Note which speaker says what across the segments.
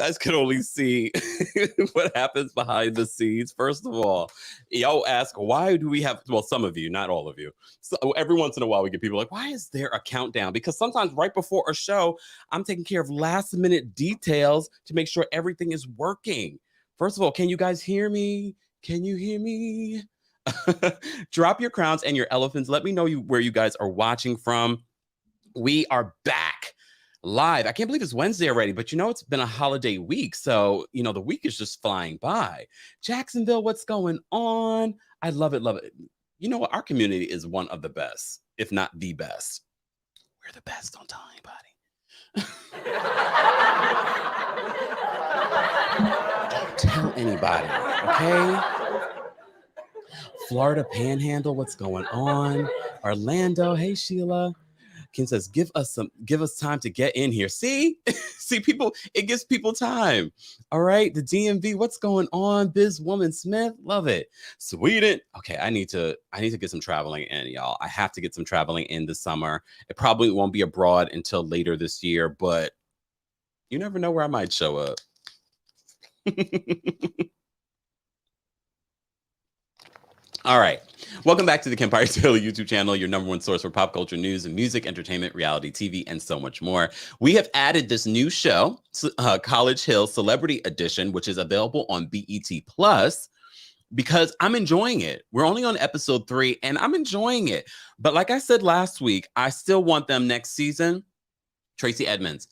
Speaker 1: guys could only see what happens behind the scenes, first of all, y'all ask, why do we have, well, some of you, not all of you. So every once in a while we get people like, why is there a countdown? Because sometimes right before a show, I'm taking care of last minute details to make sure everything is working. First of all, can you guys hear me? Can you hear me? Drop your crowns and your elephants. Let me know where you guys are watching from. We are back live. I can't believe it's Wednesday already, but it's been a holiday week. So, the week is just flying by. Jacksonville, what's going on? I love it. Love it. You know what? Our community is one of the best, if not the best. We're the best. Don't tell anybody. Don't tell anybody. Okay. Florida Panhandle, what's going on? Orlando, hey Sheila. Ken says, give us time to get in here. See people, it gives people time. All right, the DMV, what's going on? Biz Woman Smith, love it. Sweden, okay, I need to get some traveling in, y'all. I have to get some traveling in this summer. It probably won't be abroad until later this year, but you never know where I might show up. All right. Welcome back to the Kempire Daily YouTube channel, your number one source for pop culture news and music, entertainment, reality TV, and so much more. We have added this new show, College Hill Celebrity Edition, which is available on BET Plus, because I'm enjoying it. We're only on episode 3, and I'm enjoying it. But like I said last week, I still want them next season. Tracy Edmonds.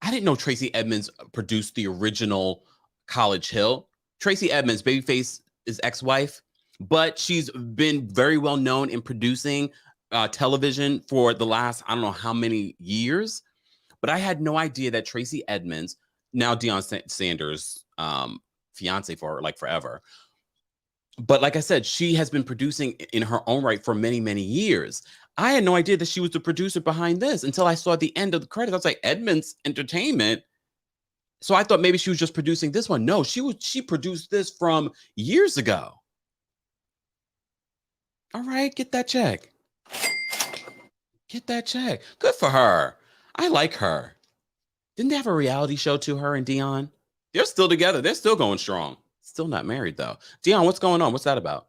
Speaker 1: I didn't know Tracy Edmonds produced the original College Hill. Tracy Edmonds, Babyface's ex-wife. But she's been very well known in producing television for the last, I don't know how many years. But I had no idea that Tracy Edmonds, now Deion Sanders' fiance for like forever. But like I said, she has been producing in her own right for many, many years. I had no idea that she was the producer behind this until I saw the end of the credits. I was like, Edmonds Entertainment. So I thought maybe she was just producing this one. No, she produced this from years ago. All right, get that check. Get that check. Good for her. I like her. Didn't they have a reality show to her and Deion? They're still together. They're still going strong. Still not married, though. Deion, what's going on? What's that about?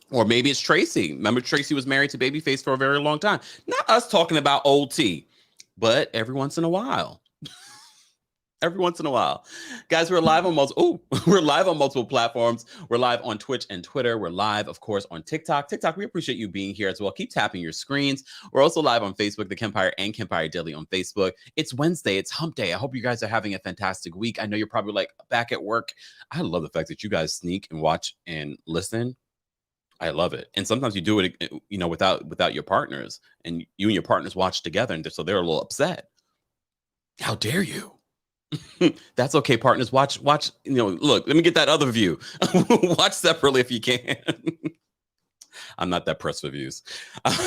Speaker 1: Or maybe it's Tracy. Remember, Tracy was married to Babyface for a very long time. Not us talking about old tea, but every once in a while. Every once in a while. Guys, we're live on multiple platforms. We're live on Twitch and Twitter. We're live, of course, on TikTok. TikTok, we appreciate you being here as well. Keep tapping your screens. We're also live on Facebook, The Kempire and Kempire Daily on Facebook. It's Wednesday. It's hump day. I hope you guys are having a fantastic week. I know you're probably like back at work. I love the fact that you guys sneak and watch and listen. I love it. And sometimes you do it, without your partners, and you and your partners watch together. And so they're a little upset. How dare you? That's okay, partners. Watch, look, let me get that other view. Watch separately if you can. I'm not that pressed for views,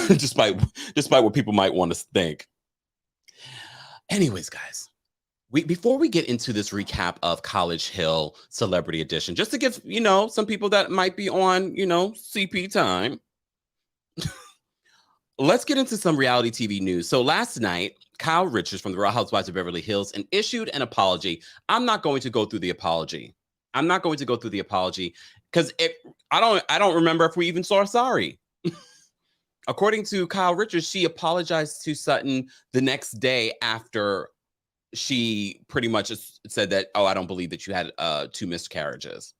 Speaker 1: despite what people might want to think. Anyways, guys, before we get into this recap of College Hill Celebrity Edition, just to give, some people that might be on, CP time, let's get into some reality TV news. So last night, Kyle Richards from the Real Housewives of Beverly Hills issued an apology. I'm not going to go through the apology. Because I don't remember if we even saw sorry. According to Kyle Richards, she apologized to Sutton the next day after she pretty much said that, oh, I don't believe that you had 2 miscarriages.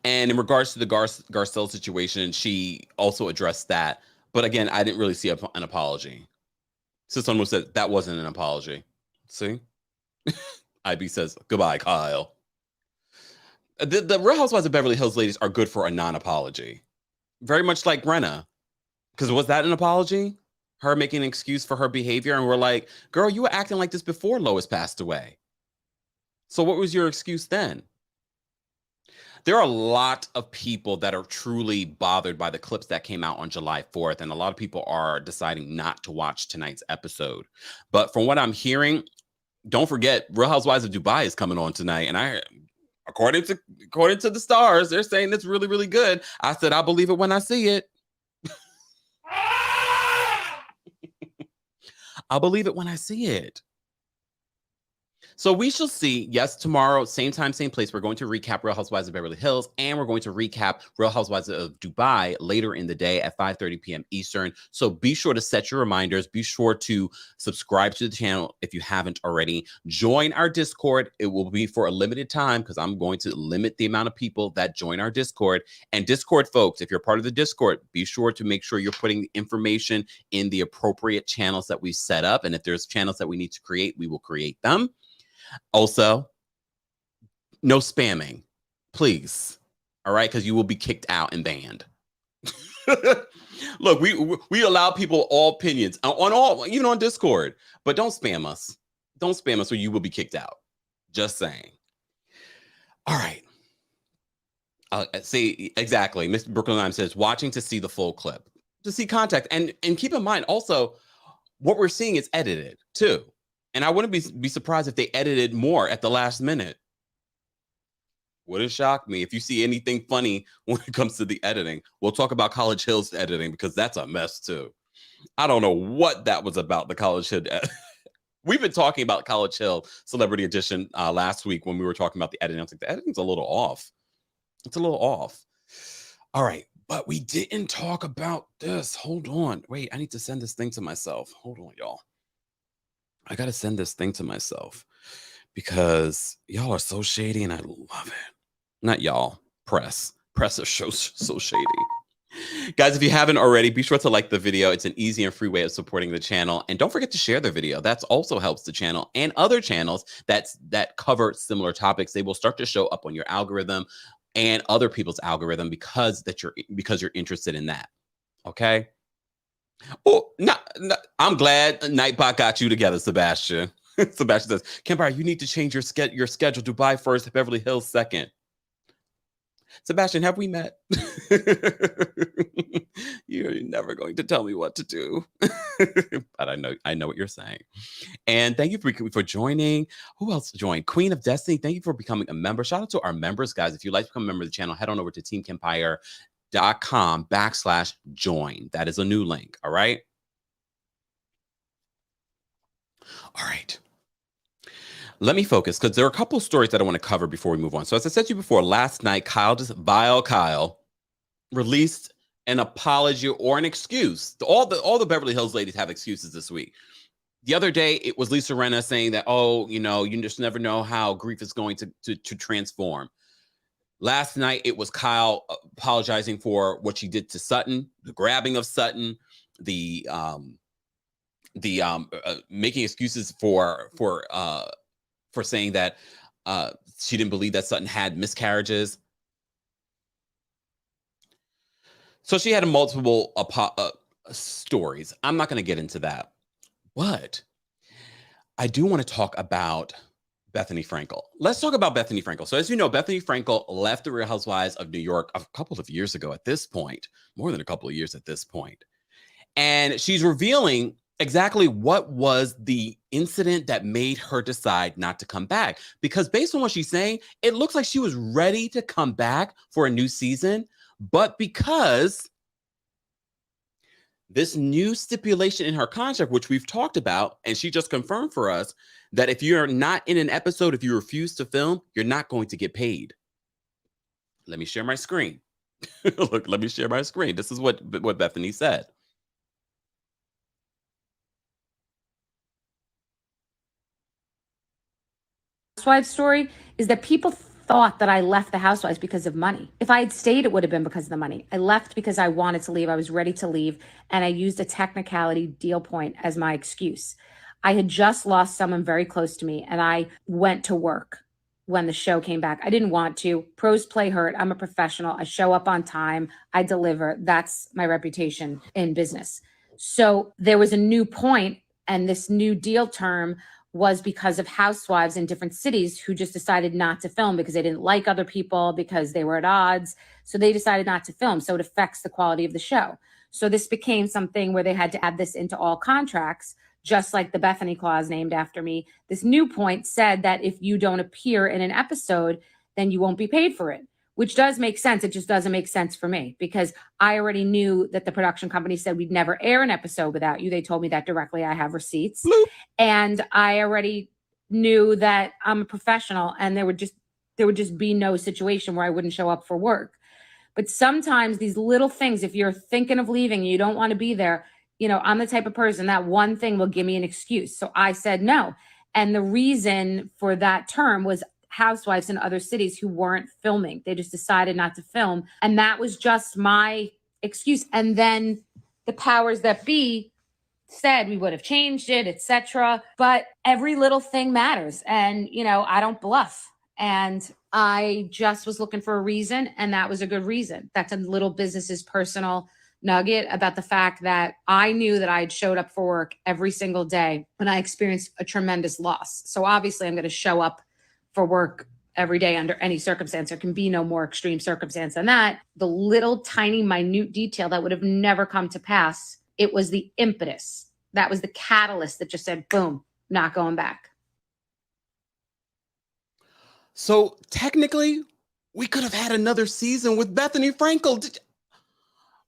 Speaker 1: And in regards to the Garcelle situation, she also addressed that. But again, I didn't really see an apology. So someone said that wasn't an apology. See? IB says, goodbye, Kyle. The Real Housewives of Beverly Hills ladies are good for a non-apology. Very much like Brenna. Because was that an apology? Her making an excuse for her behavior? And we're like, girl, you were acting like this before Lois passed away. So what was your excuse then? There are a lot of people that are truly bothered by the clips that came out on July 4th, and a lot of people are deciding not to watch tonight's episode. But from what I'm hearing, don't forget, Real Housewives of Dubai is coming on tonight, and according to the stars, they're saying it's really, really good. I said, I believe it when I see it. I'll believe it when I see it. So we shall see. Yes, tomorrow, same time, same place. We're going to recap Real Housewives of Beverly Hills, and we're going to recap Real Housewives of Dubai later in the day at 5:30 p.m. Eastern. So be sure to set your reminders. Be sure to subscribe to the channel if you haven't already. Join our Discord. It will be for a limited time because I'm going to limit the amount of people that join our Discord. And Discord folks, if you're part of the Discord, be sure to make sure you're putting the information in the appropriate channels that we set up. And if there's channels that we need to create, we will create them. Also, no spamming, please. All right, because you will be kicked out and banned. Look, we allow people all opinions on all, even on Discord, but don't spam us. Don't spam us or you will be kicked out. Just saying. All right. See, exactly. Mr. Brooklyn Lime says, watching to see the full clip, to see context. And keep in mind, also, what we're seeing is edited, too. And I wouldn't be surprised if they edited more at the last minute. Wouldn't shock me if you see anything funny when it comes to the editing. We'll talk about College Hill's editing because that's a mess too. I don't know what that was about, the College Hill. We've been talking about College Hill Celebrity Edition last week when we were talking about the editing. I was like, the editing's a little off. It's a little off. All right, but we didn't talk about this. Hold on. Wait, I need to send this thing to myself. Hold on, y'all. I got to send this thing to myself because y'all are so shady and I love it. Not y'all, press. Press is so shady. Guys, if you haven't already, be sure to like the video. It's an easy and free way of supporting the channel. And don't forget to share the video. That also helps the channel and other channels that cover similar topics. They will start to show up on your algorithm and other people's algorithm because you're interested in that. Okay? Oh, no, I'm glad Nightbot got you together, Sebastian. Sebastian says, Kempire, you need to change your schedule. Dubai first, Beverly Hills second. Sebastian, have we met? You're never going to tell me what to do. But I know what you're saying. And thank you for joining. Who else joined? Queen of Destiny, thank you for becoming a member. Shout out to our members, guys. If you'd like to become a member of the channel, head on over to TheKempire.com/join. That is a new link. All right. All right. Let me focus because there are a couple of stories that I want to cover before we move on. So as I said to you before, last night, Vile Kyle released an apology or an excuse. All the Beverly Hills ladies have excuses this week. The other day, it was Lisa Rinna saying that, oh, you just never know how grief is going to transform. Last night, it was Kyle apologizing for what she did to Sutton, the grabbing of Sutton, the making excuses for saying that she didn't believe that Sutton had miscarriages. So she had multiple stories. I'm not going to get into that, but I do want to talk about Bethenny Frankel. Let's talk about Bethenny Frankel. So as you know, Bethenny Frankel left the Real Housewives of New York a couple of years ago at this point, more than a couple of years at this point. And she's revealing exactly what was the incident that made her decide not to come back. Because based on what she's saying, it looks like she was ready to come back for a new season. But because this new stipulation in her contract, which we've talked about, and she just confirmed for us that if you're not in an episode, if you refuse to film, you're not going to get paid. Let me share my screen. Look, let me share my screen. This is what Bethenny said.
Speaker 2: Housewives story is that people thought that I left the Housewives because of money. If I had stayed, it would have been because of the money. I left because I wanted to leave. I was ready to leave. And I used a technicality deal point as my excuse. I had just lost someone very close to me and I went to work when the show came back. I didn't want to. Pros play hurt. I'm a professional. I show up on time. I deliver. That's my reputation in business. So there was a new point, and this new deal term was because of housewives in different cities who just decided not to film because they didn't like other people, because they were at odds. So they decided not to film. So it affects the quality of the show. So this became something where they had to add this into all contracts, just like the Bethenny clause named after me. This new point said that if you don't appear in an episode, then you won't be paid for it. which does make sense. It just doesn't make sense for me because I already knew that the production company said we'd never air an episode without you. They told me that directly. I have receipts.
Speaker 1: Bloop.
Speaker 2: And I already knew that I'm a professional and there would just be no situation where I wouldn't show up for work. But sometimes these little things, if you're thinking of leaving, you don't want to be there, I'm the type of person that one thing will give me an excuse. So I said no. And the reason for that term was housewives in other cities who weren't filming. They just decided not to film. And that was just my excuse. And then the powers that be said we would have changed it, etc. But every little thing matters. And, I don't bluff. And I just was looking for a reason. And that was a good reason. That's a little business's personal nugget about the fact that I knew that I had showed up for work every single day when I experienced a tremendous loss. So obviously I'm going to show up for work every day under any circumstance. There can be no more extreme circumstance than that. The little tiny minute detail that would have never come to pass, it was the impetus. That was the catalyst that just said, boom, not going back.
Speaker 1: So technically, we could have had another season with Bethenny Frankel.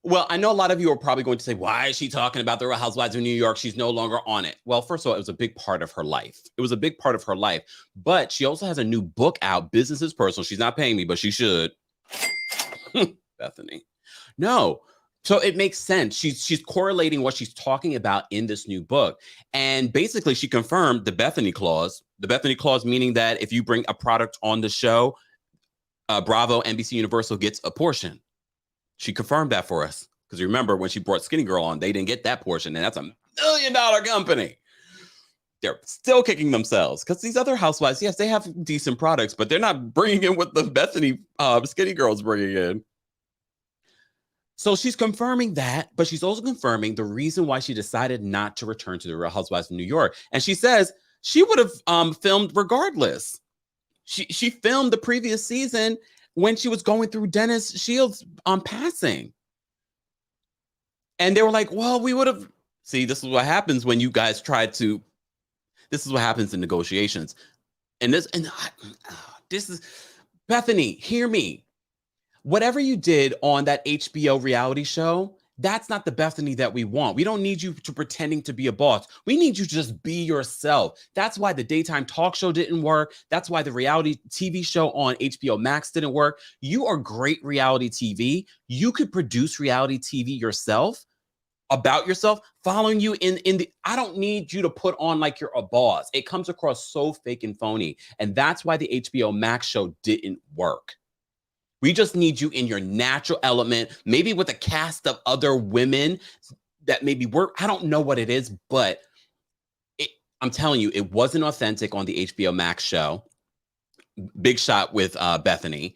Speaker 1: Well, I know a lot of you are probably going to say, why is she talking about the Real Housewives of New York? She's no longer on it. Well, first of all, it was a big part of her life. It was a big part of her life. But she also has a new book out, Business is Personal. She's not paying me, but she should. Bethenny. No. So it makes sense. She's correlating what she's talking about in this new book. And basically, she confirmed the Bethenny clause. The Bethenny clause meaning that if you bring a product on the show, Bravo, NBC Universal gets a portion. She confirmed that for us. Because remember, when she brought Skinny Girl on, they didn't get that portion. And that's $1 million company. They're still kicking themselves. Because these other housewives, yes, they have decent products, but they're not bringing in what the Bethenny Skinny Girl's bringing in. So she's confirming that, but she's also confirming the reason why she decided not to return to the Real Housewives of New York. And she says she would have filmed regardless. She filmed the previous season when she was going through Dennis Shields' passing. And they were like, well, we would have. See, this is what happens when you guys this is what happens in negotiations. And this is, Bethenny, hear me. Whatever you did on that HBO reality show, that's not the Bethenny that we want. We don't need you to pretending to be a boss. We need you to just be yourself. That's why the daytime talk show didn't work. That's why the reality TV show on HBO Max didn't work. You are great reality TV. You could produce reality TV yourself, about yourself, following you in the, I don't need you to put on like you're a boss. It comes across so fake and phony. And that's why the HBO Max show didn't work. We just need you in your natural element, maybe with a cast of other women that maybe work. I don't know what it is, but I'm telling you, it wasn't authentic on the HBO Max show. Big shot with Bethenny.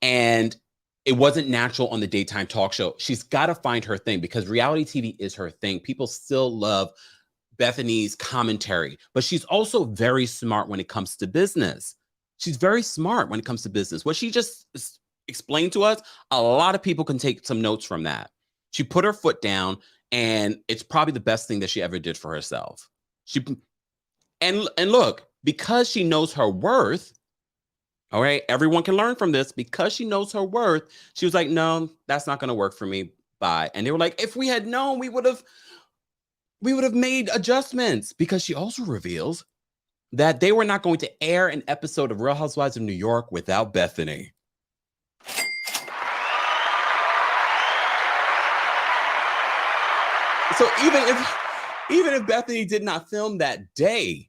Speaker 1: And it wasn't natural on the daytime talk show. She's got to find her thing because reality TV is her thing. People still love Bethenny's commentary, but she's also very smart when it comes to business. She's very smart when it comes to business. What she just explained to us, a lot of people can take some notes from that. She put her foot down, and it's probably the best thing that she ever did for herself. And look, because she knows her worth, all right, everyone can learn from this. Because she knows her worth, she was like, no, that's not going to work for me. Bye. And they were like, if we had known, we would have made adjustments. Because she also reveals that they were not going to air an episode of Real Housewives of New York without Bethenny. So even if Bethenny did not film that day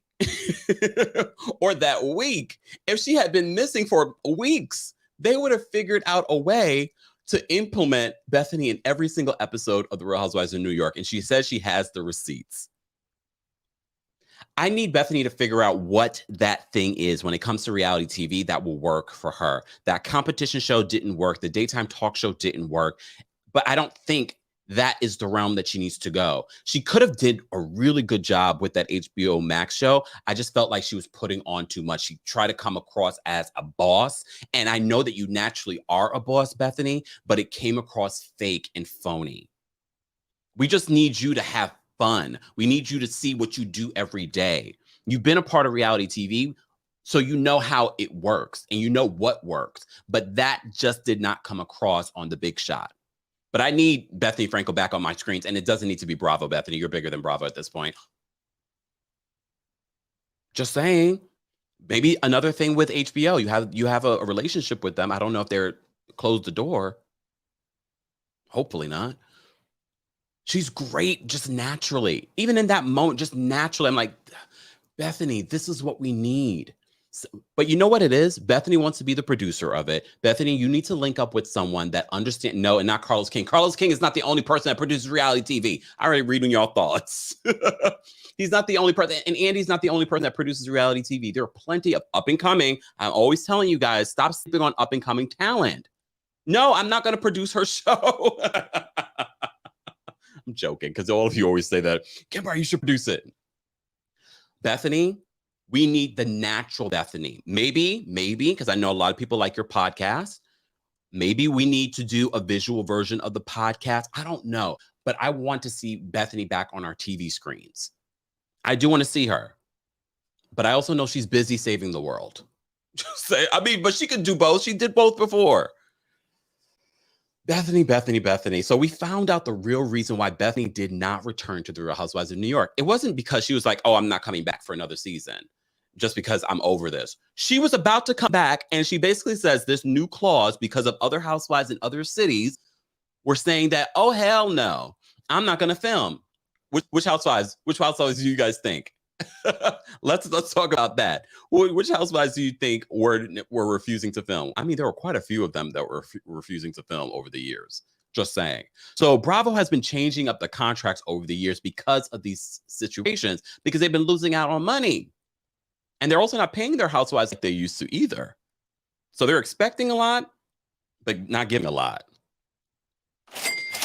Speaker 1: or that week, if she had been missing for weeks, they would have figured out a way to implement Bethenny in every single episode of The Real Housewives of New York. And she says she has the receipts. I need Bethenny to figure out what that thing is when it comes to reality TV that will work for her. That competition show didn't work. The daytime talk show didn't work. But I don't think that is the realm that she needs to go. She could have did a really good job with that HBO Max show. I just felt like she was putting on too much. She tried to come across as a boss. And I know that you naturally are a boss, Bethenny, but it came across fake and phony. We just need you to have fun. We need you to see what you do every day. You've been a part of reality TV. So you know how it works and you know what works, but that just did not come across on The Big Shot. But I need Bethenny Frankel back on my screens, and it doesn't need to be Bravo, Bethenny. You're bigger than Bravo at this point. Just saying. Maybe another thing with HBO. You have a relationship with them. I don't know if they're closed the door. Hopefully not. She's great just naturally. Even in that moment, just naturally, I'm like, Bethenny, this is what we need. But you know what it is? Bethenny wants to be the producer of it. Bethenny, you need to link up with someone that understands. No, and not Carlos King. Carlos King is not the only person that produces reality TV. I already reading y'all thoughts. He's not the only person, and Andy's not the only person that produces reality TV. There are plenty of up and coming. I'm always telling you guys, stop sleeping on up and coming talent. No, I'm not going to produce her show. I'm joking because all of you always say that. Kempire, you should produce it. Bethenny, we need the natural Bethenny. Maybe, because I know a lot of people like your podcast. Maybe we need to do a visual version of the podcast. I don't know, but I want to see Bethenny back on our TV screens. I do want to see her, but I also know she's busy saving the world. But she could do both. She did both before. Bethenny. So we found out the real reason why Bethenny did not return to the Real Housewives of New York. It wasn't because she was like, oh, I'm not coming back for another season just because I'm over this. She was about to come back, and she basically says this new clause because of other housewives in other cities were saying that, oh, hell no, I'm not going to film. Which housewives do you guys think? Let's talk about that. Which housewives do you think were refusing to film? I mean, there were quite a few of them that were refusing to film over the years. Just saying. So Bravo has been changing up the contracts over the years because of these situations, because they've been losing out on money. And they're also not paying their housewives like they used to either. So they're expecting a lot, but not giving a lot.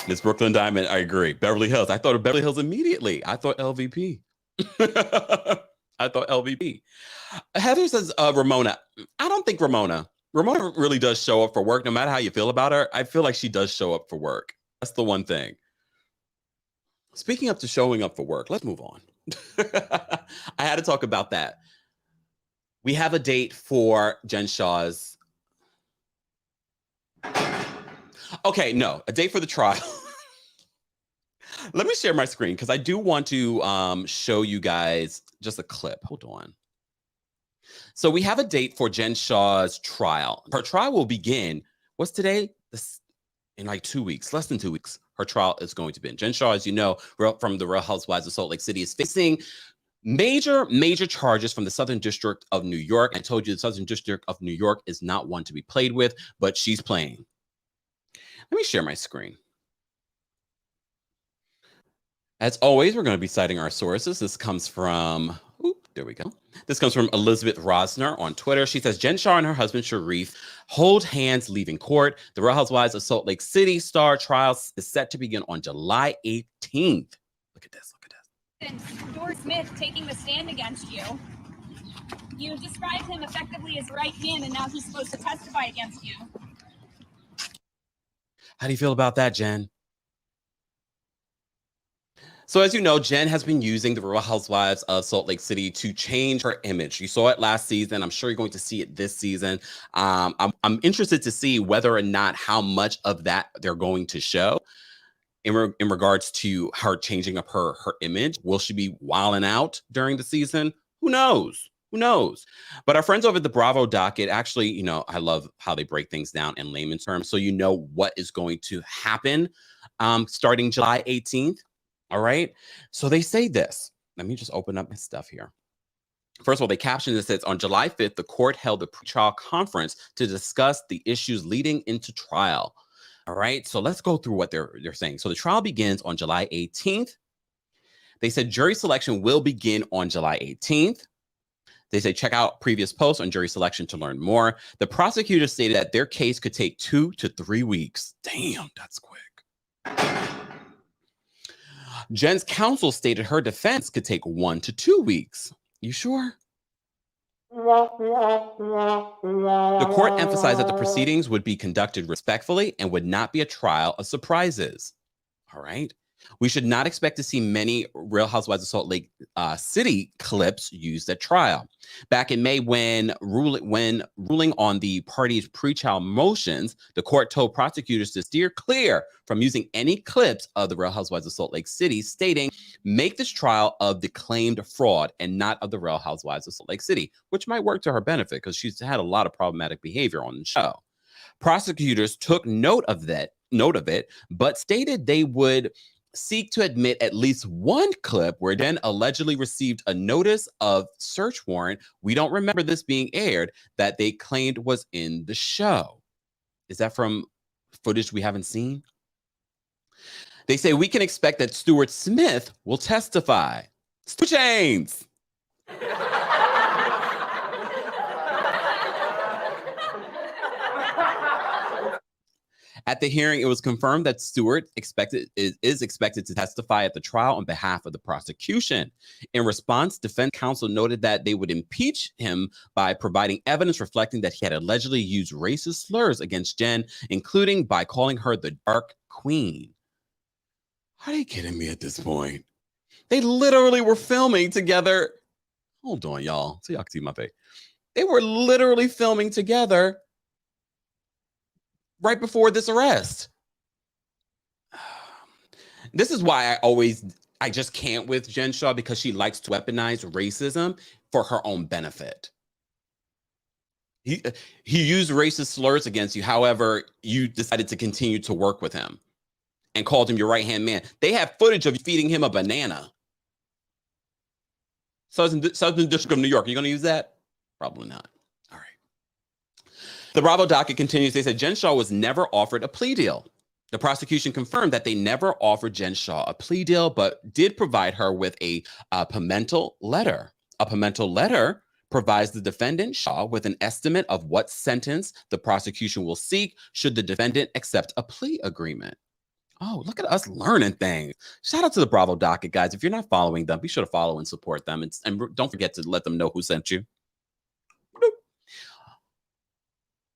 Speaker 1: Miss Brooklyn Diamond, I agree. Beverly Hills. I thought of Beverly Hills immediately. I thought LVP. Heather says, Ramona. I don't think Ramona really does show up for work, no matter how you feel about her. I feel like she does show up for work. That's the one thing. Speaking up to showing up for work, let's move on. I had to talk about that. We have a date for Jen Shah's. Okay, no, a date for the trial. Let me share my screen because I do want to show you guys just a clip. Hold on. So we have a date for Jen Shah's trial. Her trial will begin, what's today? In like 2 weeks, less than 2 weeks, her trial is going to begin. Jen Shah, as you know, from the Real Housewives of Salt Lake City, is facing major charges from the Southern District of New York. I told you the Southern District of New York is not one to be played with, but she's playing. Let me share my screen. As always, we're going to be citing our sources. This comes from, there we go. This comes from Elizabeth Rosner on Twitter. She says, Jen Shah and her husband, Sharif, hold hands leaving court. The Real Housewives of Salt Lake City star trial is set to begin on July 18th. Look at this.
Speaker 3: And Doris Smith taking the stand against you. You described him effectively as right hand, and now he's supposed to testify against you.
Speaker 1: How do you feel about that, Jen? So as you know, Jen has been using the Real Housewives of Salt Lake City to change her image. You saw it last season. I'm sure you're going to see it this season. I'm interested to see whether or not how much of that they're going to show in regards to her changing up her image. Will she be wilding out during the season? Who knows? But our friends over at the Bravo docket, actually, I love how they break things down in layman's terms. So you know what is going to happen starting July 18th. All right. So they say this. Let me just open up my stuff here. First of all, they captioned this. It says, on July 5th, the court held a pre-trial conference to discuss the issues leading into trial. All right. So let's go through what they're saying. So the trial begins on July 18th. They said jury selection will begin on July 18th. They say check out previous posts on jury selection to learn more. The prosecutor stated that their case could take 2 to 3 weeks. Damn, that's quick. Jen's counsel stated her defense could take 1 to 2 weeks. You sure? The court emphasized that the proceedings would be conducted respectfully and would not be a trial of surprises. All right. We should not expect to see many Real Housewives of Salt Lake City clips used at trial. Back in May, when ruling on the party's pretrial motions, the court told prosecutors to steer clear from using any clips of the Real Housewives of Salt Lake City, stating, "Make this trial of the claimed fraud and not of the Real Housewives of Salt Lake City," which might work to her benefit because she's had a lot of problematic behavior on the show. Prosecutors took note of it, but stated they would seek to admit at least one clip where Jen allegedly received a notice of search warrant. We don't remember this being aired, that they claimed was in the show. Is that from footage we haven't seen? They say we can expect that Stuart Smith will testify. Stu Chains. At the hearing, it was confirmed that Stewart is expected to testify at the trial on behalf of the prosecution. In response, defense counsel noted that they would impeach him by providing evidence reflecting that he had allegedly used racist slurs against Jen, including by calling her the Dark Queen. Are they kidding me at this point? They literally were filming together. Hold on, y'all. So y'all can see my face. They were literally filming together right before this arrest. This is why I just can't with Jen Shah, because she likes to weaponize racism for her own benefit. He used racist slurs against you. However, you decided to continue to work with him and called him your right-hand man. They have footage of you feeding him a banana. Southern District of New York. Are you going to use that? Probably not. All right. The Bravo docket continues. They said Jen Shah was never offered a plea deal. The prosecution confirmed that they never offered Jen Shah a plea deal, but did provide her with a Pimentel letter. A Pimentel letter provides the defendant, Shah, with an estimate of what sentence the prosecution will seek should the defendant accept a plea agreement. Oh, look at us learning things. Shout out to the Bravo docket, guys. If you're not following them, be sure to follow and support them. And don't forget to let them know who sent you.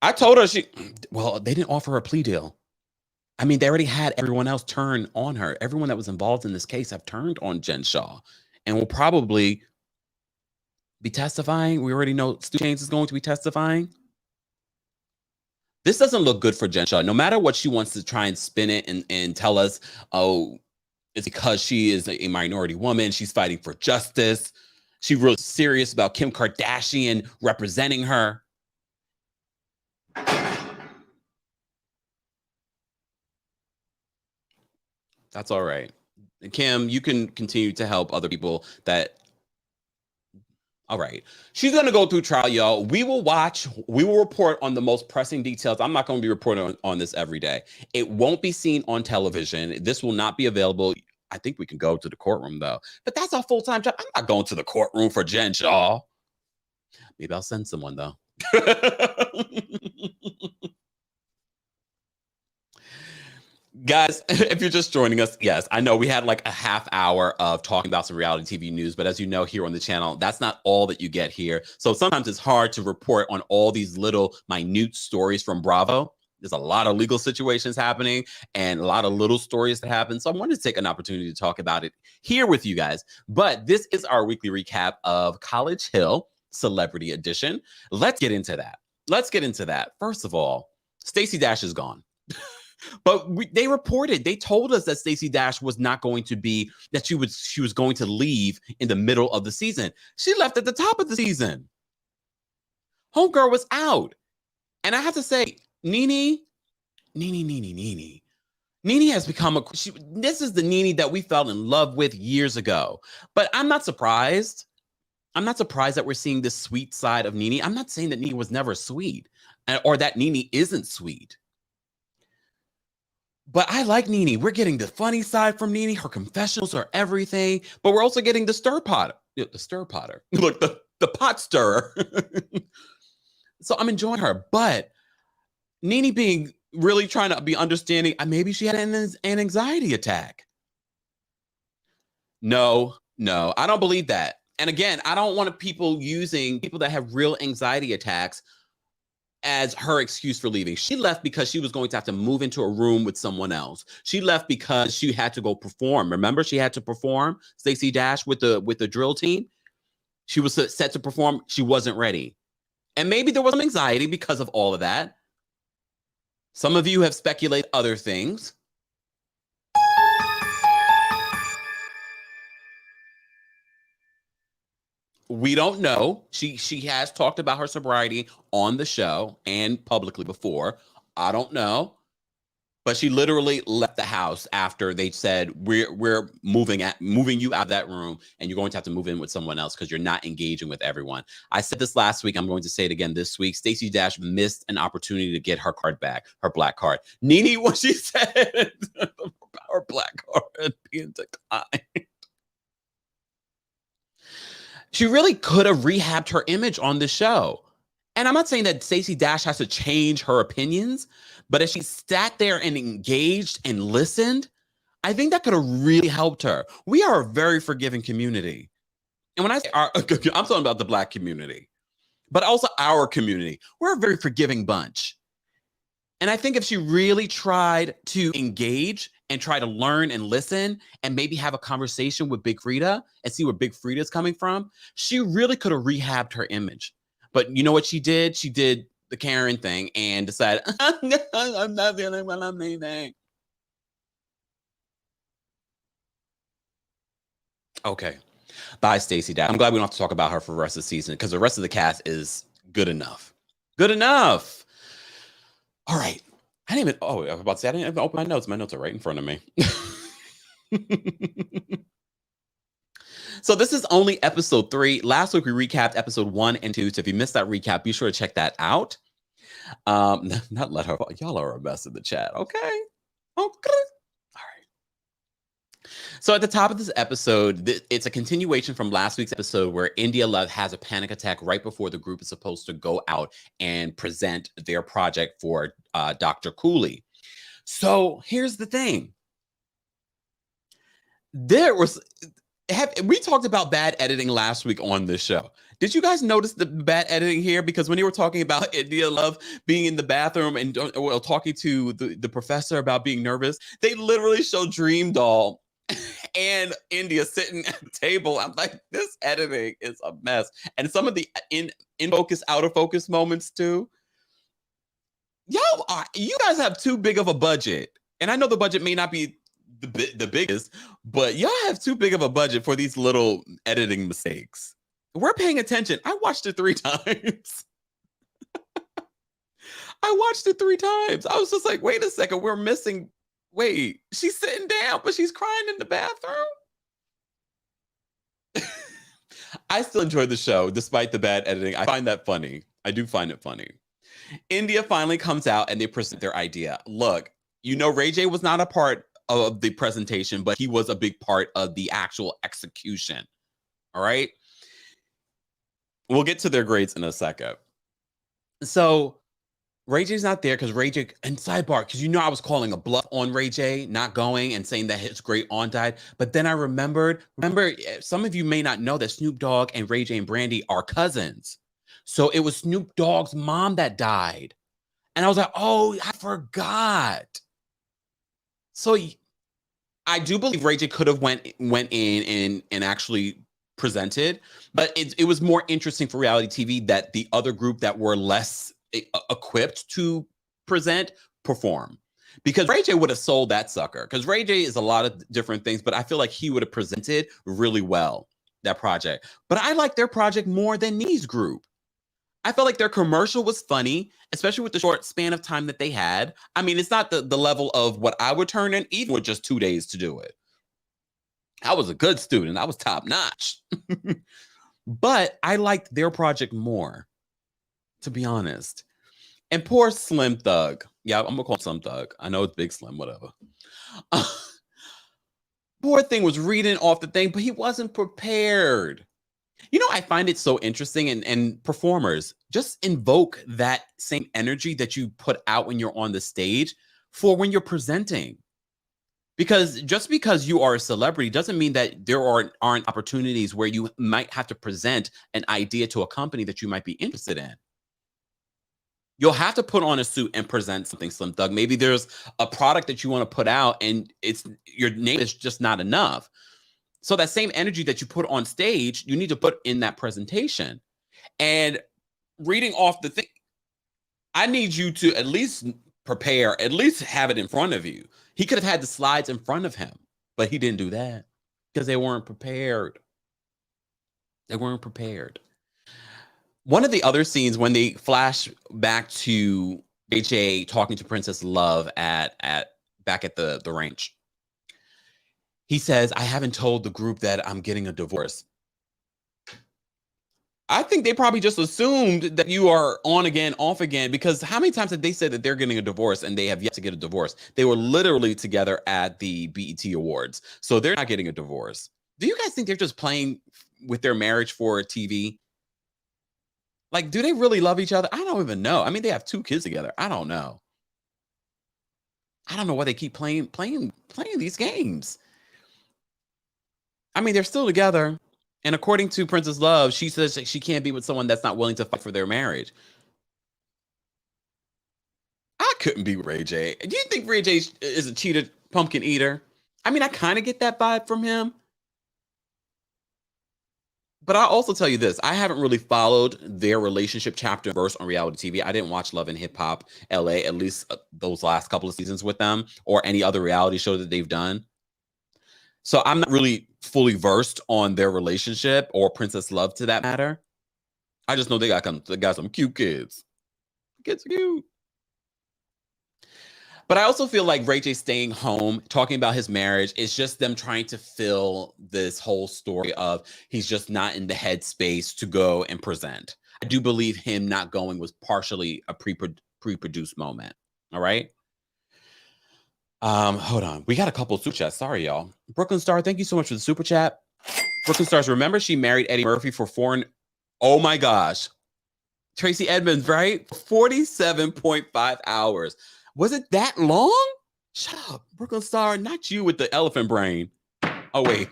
Speaker 1: I told her they didn't offer her a plea deal. I mean, they already had everyone else turn on her. Everyone that was involved in this case have turned on Jen Shah and will probably be testifying. We already know Stu Chains is going to be testifying. This doesn't look good for Jen Shah. No matter what she wants to try and spin it and tell us, oh, it's because she is a minority woman. She's fighting for justice. She's real serious about Kim Kardashian representing her. That's all right. Kim, you can continue to help other people all right. She's going to go through trial, y'all. We will report on the most pressing details. I'm not going to be reporting on this every day. It won't be seen on television. This will not be available. I think we can go to the courtroom, though. But that's our full-time job. I'm not going to the courtroom for Jen Shah. Maybe I'll send someone, though. Guys, if you're just joining us, yes, I know we had like a half hour of talking about some reality TV news, but as you know here on the channel, that's not all that you get here. So sometimes it's hard to report on all these little minute stories from Bravo. There's a lot of legal situations happening and a lot of little stories that happen. So I wanted to take an opportunity to talk about it here with you guys. But this is our weekly recap of College Hill Celebrity Edition. Let's get into that. First of all, Stacey Dash is gone. But they told us that Stacey Dash was not going to be, that she was going to leave in the middle of the season. She left at the top of the season. Homegirl was out. And I have to say, Nene has become this is the Nene that we fell in love with years ago. But I'm not surprised. I'm not surprised that we're seeing this sweet side of Nene. I'm not saying that Nene was never sweet or that Nene isn't sweet. But I like Nene. We're getting the funny side from Nene. Her confessionals are everything. But we're also getting the stir potter. The stir potter. Look, the pot stirrer. So I'm enjoying her. But Nene being really trying to be understanding. Maybe she had an anxiety attack. No, I don't believe that. And again, I don't want people that have real anxiety attacks as her excuse for leaving. She left because she was going to have to move into a room with someone else. She left because she had to go perform. Remember, she had to perform, Stacey Dash, with the drill team. She was set to perform. She wasn't ready. And maybe there was some anxiety because of all of that. Some of you have speculated other things. We don't know. She has talked about her sobriety on the show and publicly before. I don't know. But she literally left the house after they said, we're moving you out of that room, and you're going to have to move in with someone else because you're not engaging with everyone. I said this last week. I'm going to say it again this week. Stacey Dash missed an opportunity to get her card back, her black card. Nene, what she said about her black card being declined. She really could have rehabbed her image on the show. And I'm not saying that Stacey Dash has to change her opinions, but if she sat there and engaged and listened, I think that could have really helped her. We are a very forgiving community. And when I say I'm talking about the Black community, but also our community. We're a very forgiving bunch. And I think if she really tried to engage and try to learn and listen and maybe have a conversation with Big Freedia and see where Big Freedia is coming from, she really could have rehabbed her image. But you know what she did? She did the Karen thing and decided, I'm not feeling well, I'm leaving. Okay. Bye, Stacey Dash. I'm glad we don't have to talk about her for the rest of the season because the rest of the cast is good enough. Good enough. All right. I was about to say, I didn't even open my notes. My notes are right in front of me. So this is only episode 3. Last week, we recapped episode 1 and 2. So if you missed that recap, be sure to check that out. Not let her, y'all are a mess in the chat. Okay. All right. So at the top of this episode, it's a continuation from last week's episode where India Love has a panic attack right before the group is supposed to go out and present their project for Dr. Cooley. So here's the thing. We talked about bad editing last week on this show. Did you guys notice the bad editing here? Because when they were talking about India Love being in the bathroom and talking to the professor about being nervous, they literally showed Dream Doll and India sitting at the table. I'm like, this editing is a mess. And some of the in focus, out of focus moments too. You guys have too big of a budget. And I know the budget may not be the biggest, but y'all have too big of a budget for these little editing mistakes. We're paying attention. I watched it 3 times. I watched it 3 times. I was just like, wait a second, we're missing. Wait, she's sitting down, but she's crying in the bathroom. I still enjoy the show despite the bad editing. I find that funny. I do find it funny. India finally comes out and they present their idea. Look, Ray J was not a part of the presentation, but he was a big part of the actual execution. All right. We'll get to their grades in a second. So Ray J's not there because Ray J, and sidebar, because I was calling a bluff on Ray J not going and saying that his great aunt died. But then I remember, some of you may not know that Snoop Dogg and Ray J and Brandy are cousins. So it was Snoop Dogg's mom that died. And I was like, oh, I forgot. So I do believe Ray J could have went in and actually presented, but it was more interesting for reality TV that the other group that were less equipped to perform, because Ray J would have sold that sucker, because Ray J is a lot of different things, but I feel like he would have presented really well, that project. But I like their project more than Nene's group. I felt like their commercial was funny, especially with the short span of time that they had. I mean, it's not the level of what I would turn in, even with just 2 days to do it. I was a good student. I was top notch. But I liked their project more, to be honest. And poor Slim Thug. Yeah, I'm going to call him Slim Thug. I know it's Big Slim, whatever. Poor thing was reading off the thing, but he wasn't prepared. I find it so interesting, and performers just invoke that same energy that you put out when you're on the stage for when you're presenting. Because just because you are a celebrity doesn't mean that there aren't opportunities where you might have to present an idea to a company that you might be interested in. You'll have to put on a suit and present something, Slim Thug. Maybe there's a product that you want to put out and it's your name is just not enough. So that same energy that you put on stage, you need to put in that presentation. And reading off the thing, I need you to at least prepare, at least have it in front of you. He could have had the slides in front of him, but he didn't do that because they weren't prepared. They weren't prepared. One of the other scenes when they flash back to AJ talking to Princess Love back at the ranch. He says, I haven't told the group that I'm getting a divorce. I think they probably just assumed that you are on again, off again, because how many times have they said that they're getting a divorce and they have yet to get a divorce? They were literally together at the BET Awards. So they're not getting a divorce. Do you guys think they're just playing with their marriage for TV? Like, do they really love each other? I don't even know. I mean, they have 2 kids together. I don't know. I don't know why they keep playing these games. I mean, they're still together. And according to Princess Love, she says that she can't be with someone that's not willing to fight for their marriage. I couldn't be with Ray J. Do you think Ray J is a cheated pumpkin eater? I mean, I kind of get that vibe from him. But I'll also tell you this. I haven't really followed their relationship chapter and verse on reality TV. I didn't watch Love and Hip Hop LA, at least those last couple of seasons with them, or any other reality show that they've done. So I'm not really fully versed on their relationship or Princess Love to that matter. I just know they got some cute kids. Kids are cute. But I also feel like Ray J staying home, talking about his marriage, is just them trying to fill this whole story of he's just not in the headspace to go and present. I do believe him not going was partially a pre-produced moment. All right. Hold on. We got a couple of super chats. Sorry, y'all. Brooklyn Star, thank you so much for the super chat. Brooklyn Stars, remember she married Eddie Murphy for foreign. Oh my gosh. Tracy Edmonds, right? 47.5 hours. Was it that long? Shut up, Brooklyn Star. Not you with the elephant brain. Oh, wait.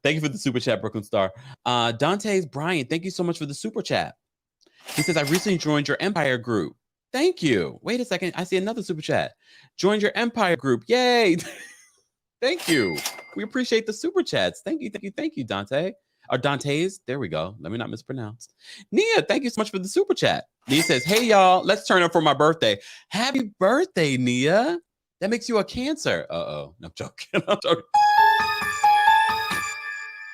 Speaker 1: Thank you for the super chat, Brooklyn Star. Dante's Brian, thank you so much for the super chat. He says, I recently joined your Empire group. Thank you. Wait a second. I see another super chat. Joined your Empire group. Yay. Thank you. We appreciate the super chats. Thank you, Dante. Or Dante's. There we go. Let me not mispronounce. Nia, thank you so much for the super chat. Nia says, hey, y'all, let's turn up for my birthday. Happy birthday, Nia. That makes you a Cancer. Uh-oh. No, I'm joking. I'm joking.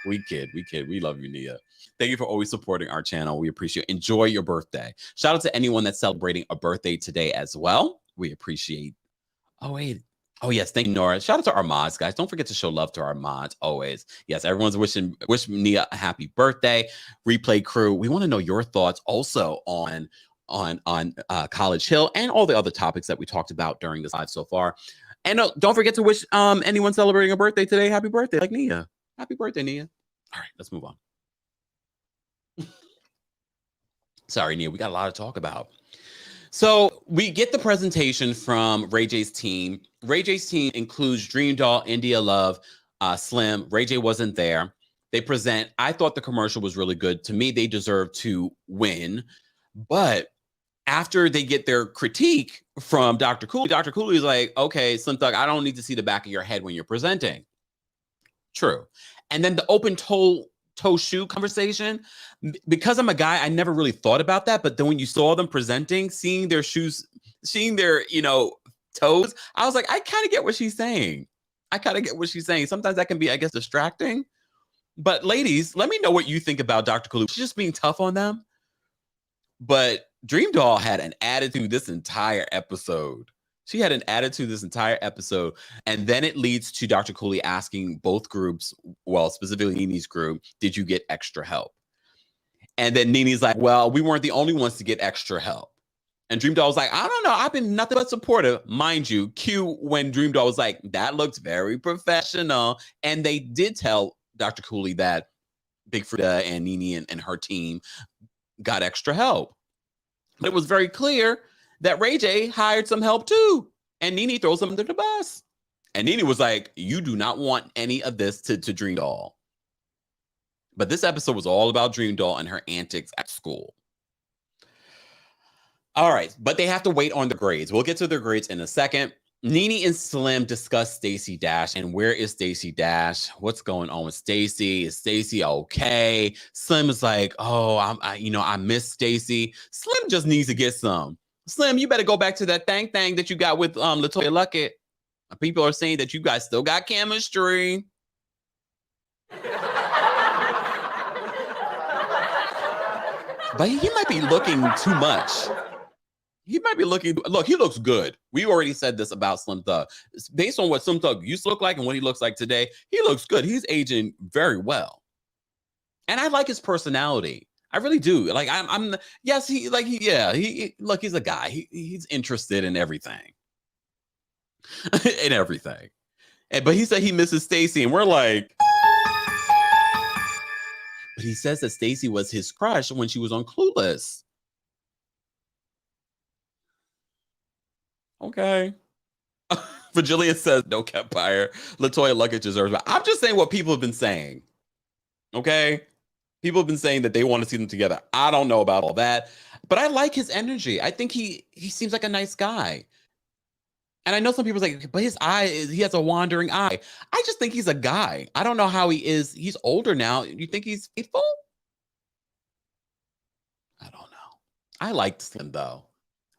Speaker 1: We kid. We love you, Nia. Thank you for always supporting our channel. We appreciate it. Enjoy your birthday. Shout out to anyone that's celebrating a birthday today as well. We appreciate. Oh, wait. Oh, yes. Thank you, Nora. Shout out to our mods, guys. Don't forget to show love to our mods always. Yes, everyone's wishing Nia a happy birthday. Replay crew, we want to know your thoughts also on College Hill and all the other topics that we talked about during this live so far. And don't forget to wish anyone celebrating a birthday today happy birthday, like Nia. Happy birthday, Nia. All right, let's move on. Sorry, Nia, we got a lot to talk about. So we get the presentation from Ray J's team. Ray J's team includes Dream Doll, India Love, Slim. Ray J wasn't there. They present. I thought the commercial was really good. To me, they deserve to win. But after they get their critique from Dr. Cooley is like, okay, Slim Thug, I don't need to see the back of your head when you're presenting. True. And then the open toe shoe conversation, because I'm a guy, I never really thought about that. But then when you saw them presenting, seeing their shoes, seeing their, toes, I was like, I kind of get what she's saying. Sometimes that can be, I guess, distracting. But ladies, let me know what you think about Dr. Cooley. She's just being tough on them. But Dream Doll had an attitude this entire episode. And then it leads to Dr. Cooley asking both groups, well, specifically Nene's group, did you get extra help? And then Nene's like, well, we weren't the only ones to get extra help. And Dream Doll was like, I don't know. I've been nothing but supportive. Mind you, cue when Dream Doll was like, that looks very professional. And they did tell Dr. Cooley that Big Freedia and Nene and her team got extra help. But it was very clear that Ray J hired some help too. And Nene throws him under the bus. And Nene was like, you do not want any of this to Dream Doll. But this episode was all about Dream Doll and her antics at school. All right, but they have to wait on the grades. We'll get to their grades in a second. Nene and Slim discuss Stacey Dash, and where is Stacey Dash? What's going on with Stacey? Is Stacey okay? Slim is like, oh, I miss Stacey. Slim just needs to get some. Slim, you better go back to that thing that you got with LaToya Luckett. People are saying that you guys still got chemistry. But he might be looking too much. He might be looking. Look, he looks good. We already said this about Slim Thug. Based on what Slim Thug used to look like and what he looks like today, he looks good. He's aging very well, and I like his personality. I really do. Like yes, he's a guy. He's interested in everything, in everything. But he said he misses Stacey, and we're like. But he says that Stacey was his crush when she was on Clueless. Okay. Virgilia says, no, Kempire. LaToya Luckett deserves it. I'm just saying what people have been saying. Okay? People have been saying that they want to see them together. I don't know about all that. But I like his energy. I think he seems like a nice guy. And I know some people are like, but his eye, he has a wandering eye. I just think he's a guy. I don't know how he is. He's older now. You think he's faithful? I don't know. I liked Slim, though.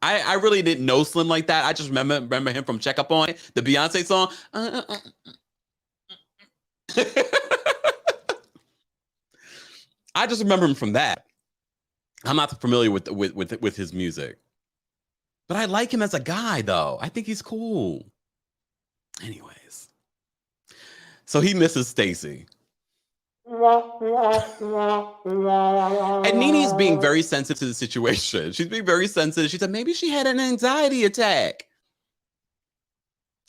Speaker 1: I really didn't know Slim like that. I just remember him from Check Up On It, the Beyonce song. I just remember him from that. I'm not familiar with his music. But I like him as a guy, though. I think he's cool. Anyways. So he misses Stacey. And Nene's being very sensitive to the situation. She's being very sensitive. She said maybe she had an anxiety attack.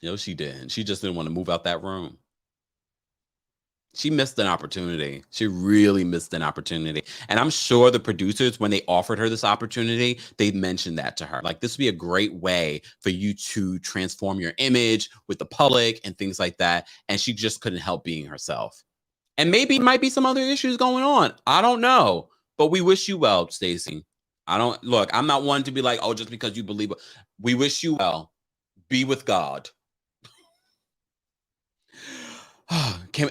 Speaker 1: No, she didn't. She just didn't want to move out that room. She missed an opportunity. She really missed an opportunity. And I'm sure the producers, when they offered her this opportunity, they mentioned that to her. Like, this would be a great way for you to transform your image with the public and things like that. And she just couldn't help being herself. And maybe it might be some other issues going on. I don't know. But we wish you well, Stacey. I'm not one to be like, oh, just because you believe. We wish you well. Be with God.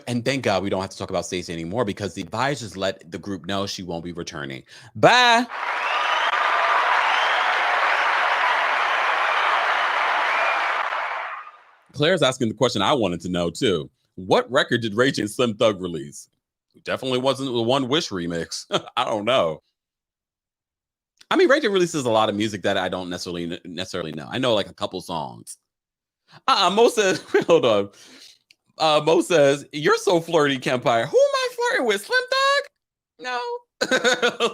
Speaker 1: And thank God we don't have to talk about Stacey anymore because the advisors let the group know she won't be returning. Bye. Claire's asking the question I wanted to know too. What record did Ray J and Slim Thug release? It definitely wasn't the One Wish remix. I don't know. I mean, Ray J releases a lot of music that I don't necessarily know. I know like a couple songs. Mo says, hold on. Mo says, you're so flirty, Kempire. Who am I flirting with? Slim Thug? No.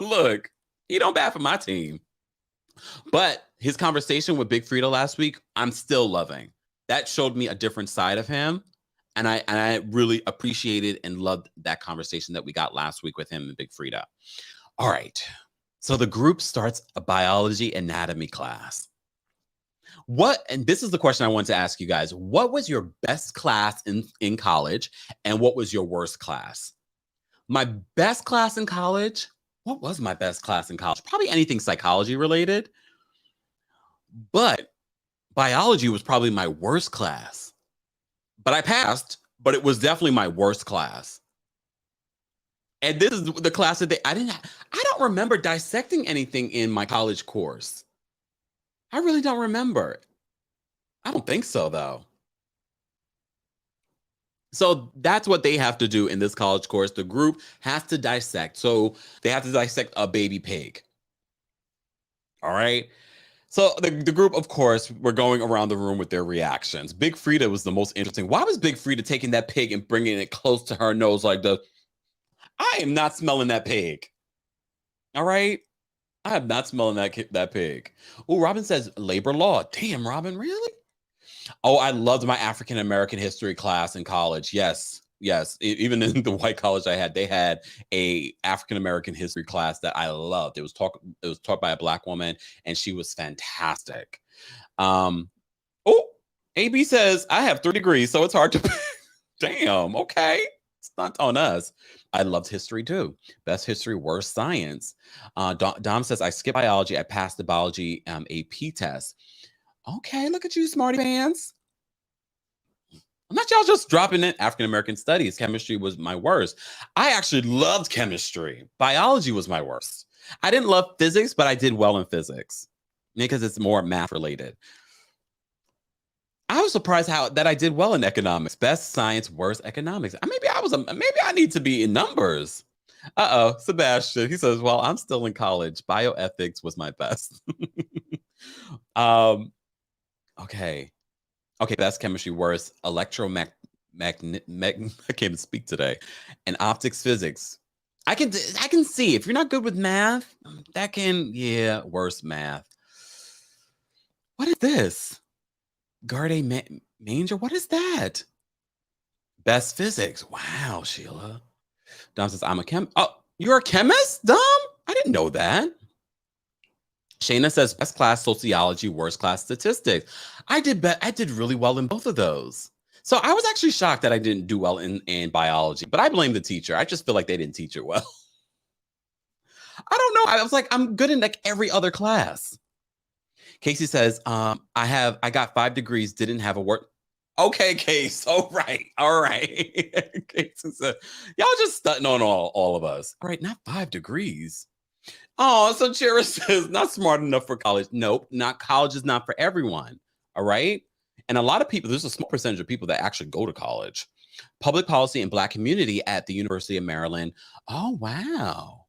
Speaker 1: Look, he don't bat for my team. But his conversation with Big Freedia last week, I'm still loving. That showed me a different side of him. And I really appreciated and loved that conversation that we got last week with him and Big Freedia. All right. So the group starts a biology anatomy class. And this is the question I wanted to ask you guys. What was your best class in college? And what was your worst class? My best class in college? What was my best class in college? Probably anything psychology related. But biology was probably my worst class. But I passed, but it was definitely my worst class. And this is the class that I don't remember dissecting anything in my college course. I really don't remember. I don't think so, though. So that's what they have to do in this college course. The group has to dissect. So they have to dissect a baby pig. All right. So the group, of course, were going around the room with their reactions. Big Freedia was the most interesting. Why was Big Freedia taking that pig and bringing it close to her nose like I am not smelling that pig. All right. I am not smelling that pig. Oh, Robin says labor law. Damn, Robin, really? Oh, I loved my African American history class in college. Yes. Even in the white college I had, they had a African American history class that I loved. It was taught by a Black woman, and she was fantastic. AB says I have 3 degrees, so it's hard to. Damn. Okay. not on us. I loved history too. Best history, worst science. Dom says, I skipped biology. I passed the biology AP test. Okay, look at you, smarty pants. I'm not y'all just dropping in African-American studies. Chemistry was my worst. I actually loved chemistry. Biology was my worst. I didn't love physics, but I did well in physics because it's more math related. I was surprised that I did well in economics. Best science, worst economics. Maybe I need to be in numbers. Sebastian. He says, well, I'm still in college. Bioethics was my best. Okay. Best chemistry, worst electromagnetic. I can't even speak today. And optics, physics. I can see if you're not good with math, worst math. What is this? Garde Manger? What is that? Best physics. Wow, Sheila. Dom says, I'm a Oh, you're a chemist, Dom? I didn't know that. Shayna says, best class sociology, worst class statistics. I did really well in both of those. So I was actually shocked that I didn't do well in biology, but I blame the teacher. I just feel like they didn't teach it well. I don't know. I was like, I'm good in like every other class. Casey says, I got 5 degrees, didn't have a work. Okay, Case. All right. Casey said, y'all just stunting on all of us. All right, not 5 degrees. Oh, so Chira says, not smart enough for college. Nope, college is not for everyone. All right. And a lot of people, there's a small percentage of people that actually go to college. Public policy and Black community at the University of Maryland. Oh, wow.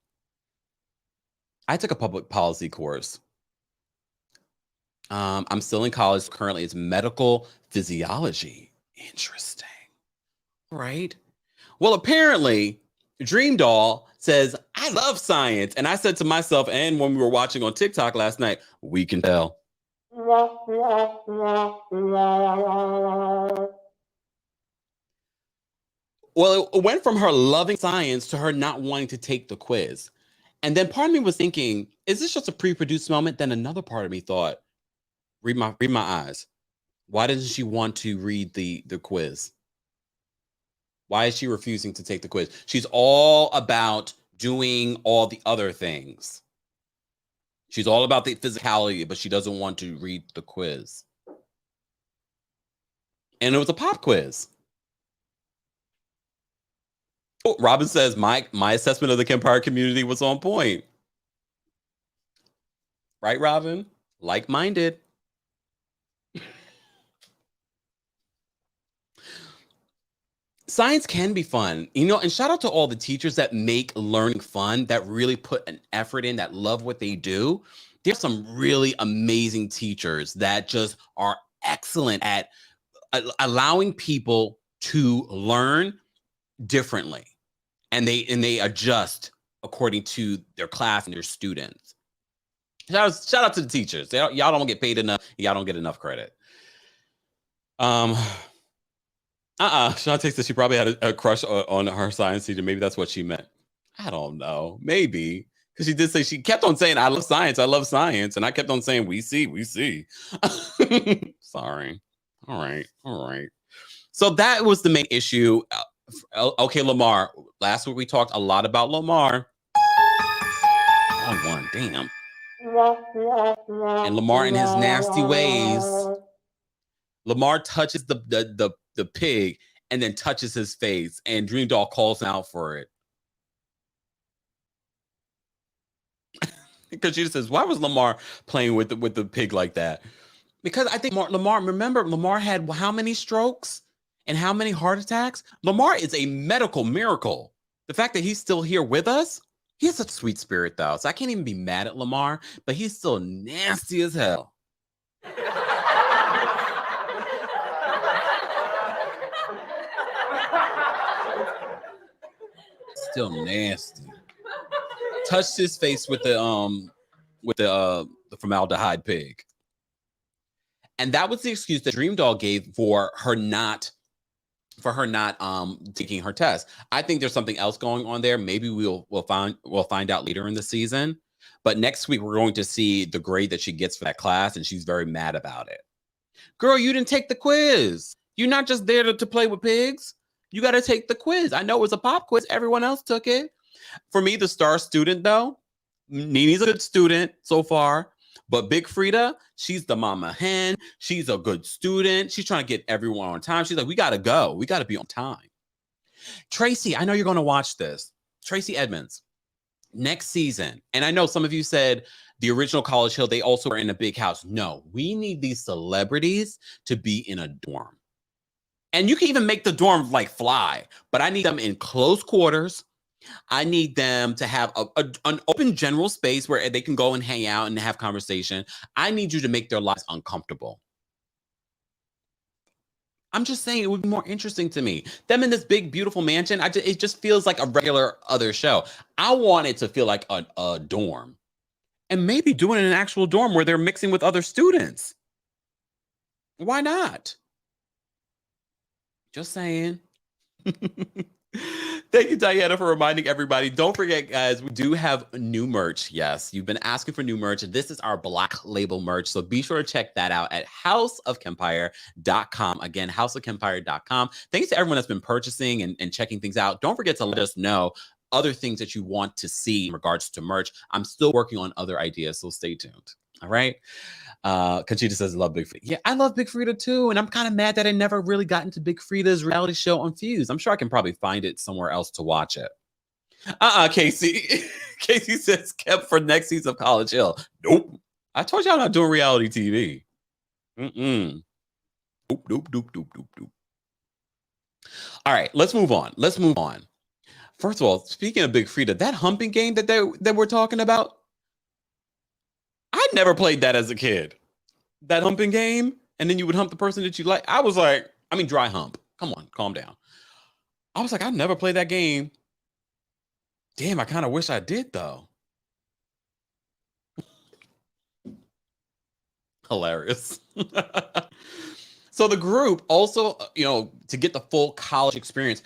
Speaker 1: I took a public policy course. I'm still in college. Currently, it's medical physiology. Interesting. Right. Well, apparently, Dream Doll says, I love science. And I said to myself, and when we were watching on TikTok last night, we can tell. Well, it went from her loving science to her not wanting to take the quiz. And then part of me was thinking, is this just a pre-produced moment? Then another part of me thought, read my eyes. Why doesn't she want to read the quiz? Why is she refusing to take the quiz? She's all about doing all the other things. She's all about the physicality, but she doesn't want to read the quiz. And it was a pop quiz. Oh, Robin says, my assessment of the Kempire community was on point. Right, Robin? Like-minded. Science can be fun, and shout out to all the teachers that make learning fun, that really put an effort in, that love what they do. There's some really amazing teachers that just are excellent at allowing people to learn differently, and they adjust according to their class and their students. Shout out to the teachers. Y'all don't get paid enough. Y'all don't get enough credit. Shantae says she probably had a crush on her science teacher. Maybe that's what she meant. I don't know. Maybe. Because she did say, she kept on saying, I love science. And I kept on saying, we see. Sorry. All right. So that was the main issue. Okay, Lamar. Last week we talked a lot about Lamar. Damn. And Lamar in his nasty ways. Lamar touches the pig and then touches his face, and Dream Doll calls him out for it. Because she says, why was Lamar playing with the pig like that? Because I think Lamar had how many strokes and how many heart attacks? Lamar is a medical miracle. The fact that he's still here with us, he has a sweet spirit though. So I can't even be mad at Lamar, but he's still nasty as hell. Still nasty. Touched his face with the formaldehyde pig. And that was the excuse that Dream Doll gave for her not taking her test. I think there's something else going on there. Maybe we'll find out later in the season. But next week we're going to see the grade that she gets for that class, and she's very mad about it. Girl, you didn't take the quiz. You're not just there to play with pigs. You got to take the quiz. I know it was a pop quiz. Everyone else took it. For me, the star student, though, Nene's a good student so far. But Big Freedia, she's the mama hen. She's a good student. She's trying to get everyone on time. She's like, we got to go. We got to be on time. Tracy, I know you're going to watch this. Tracy Edmonds, next season. And I know some of you said the original College Hill, they also were in a big house. No, we need these celebrities to be in a dorm. And you can even make the dorm like fly, but I need them in close quarters. I need them to have an open general space where they can go and hang out and have conversation. I need you to make their lives uncomfortable. I'm just saying it would be more interesting to me. Them in this big, beautiful mansion, it just feels like a regular other show. I want it to feel like a dorm. And maybe doing it in an actual dorm where they're mixing with other students. Why not? Just saying. Thank you, Diana, for reminding everybody. Don't forget, guys, we do have new merch. Yes, you've been asking for new merch. This is our Black Label merch. So be sure to check that out at houseofkempire.com. Again, houseofkempire.com. Thanks to everyone that's been purchasing and checking things out. Don't forget to let us know other things that you want to see in regards to merch. I'm still working on other ideas, so stay tuned. All right. Conchita says, love Big Freedia. Yeah, I love Big Freedia too. And I'm kind of mad that I never really got into Big Freedia's reality show on Fuse. I'm sure I can probably find it somewhere else to watch it. Casey. Casey says, kept for next season of College Hill. Nope. I told you I'm not doing reality TV. Nope. All right, let's move on. First of all, speaking of Big Freedia, that humping game that we're talking about, I never played that as a kid. That humping game, and then you would hump the person that you like. I was like, dry hump. Come on, calm down. I was like, I never played that game. Damn, I kind of wish I did, though. Hilarious. So the group also, to get the full college experience,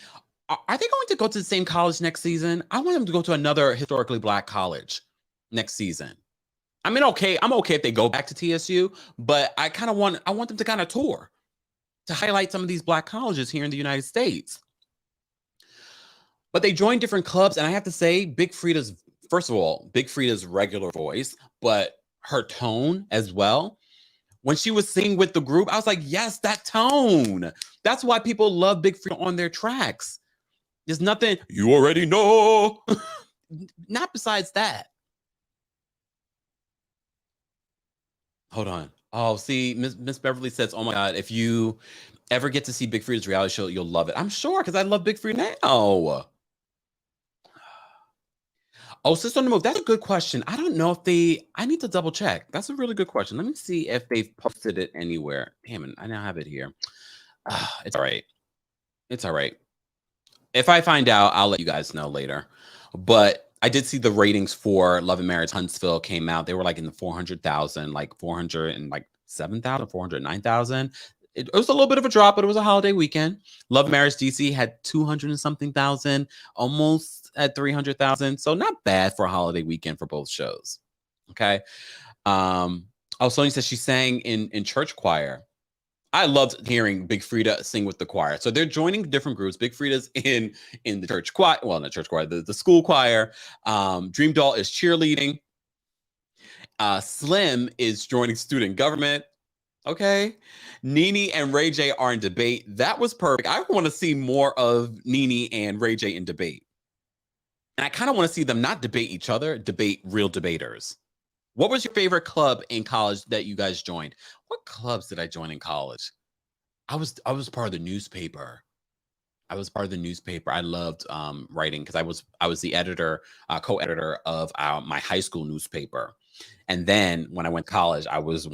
Speaker 1: are they going to go to the same college next season? I want them to go to another historically Black college next season. Okay, I'm okay if they go back to TSU, but I want them to kind of tour to highlight some of these Black colleges here in the United States. But they joined different clubs, and I have to say, Big Freedia's regular voice, but her tone as well. When she was singing with the group, I was like, yes, that tone. That's why people love Big Freedia on their tracks. There's nothing, you already know. Not besides that. Hold on. Oh, see, Miss Beverly says, oh my God, if you ever get to see Big Freedia's reality show, you'll love it. I'm sure, because I love Big Freedia now. Oh, Sister on the Move, that's a good question. I don't know if I need to double check. That's a really good question. Let me see if they've posted it anywhere. Damn it, I now have it here. It's all right. It's all right. If I find out, I'll let you guys know later. But I did see the ratings for Love and Marriage Huntsville came out. They were like in the 400,000, like 407,000, 409,000. It was a little bit of a drop, but it was a holiday weekend. Love and Marriage DC had 200 and something thousand, almost at 300,000. So not bad for a holiday weekend for both shows. Okay. Sonia says she sang in church choir. I loved hearing Big Freedia sing with the choir. So they're joining different groups. Big Freedia's in the church choir. Well, not church choir, the school choir. Dream Doll is cheerleading. Slim is joining student government. Okay. Nene and Ray J are in debate. That was perfect. I want to see more of Nene and Ray J in debate. And I kind of want to see them not debate each other, debate real debaters. What was your favorite club in college that you guys joined? What clubs did I join in college? I was part of the newspaper. I loved writing because I was the editor, co-editor of my high school newspaper. And then when I went to college, I was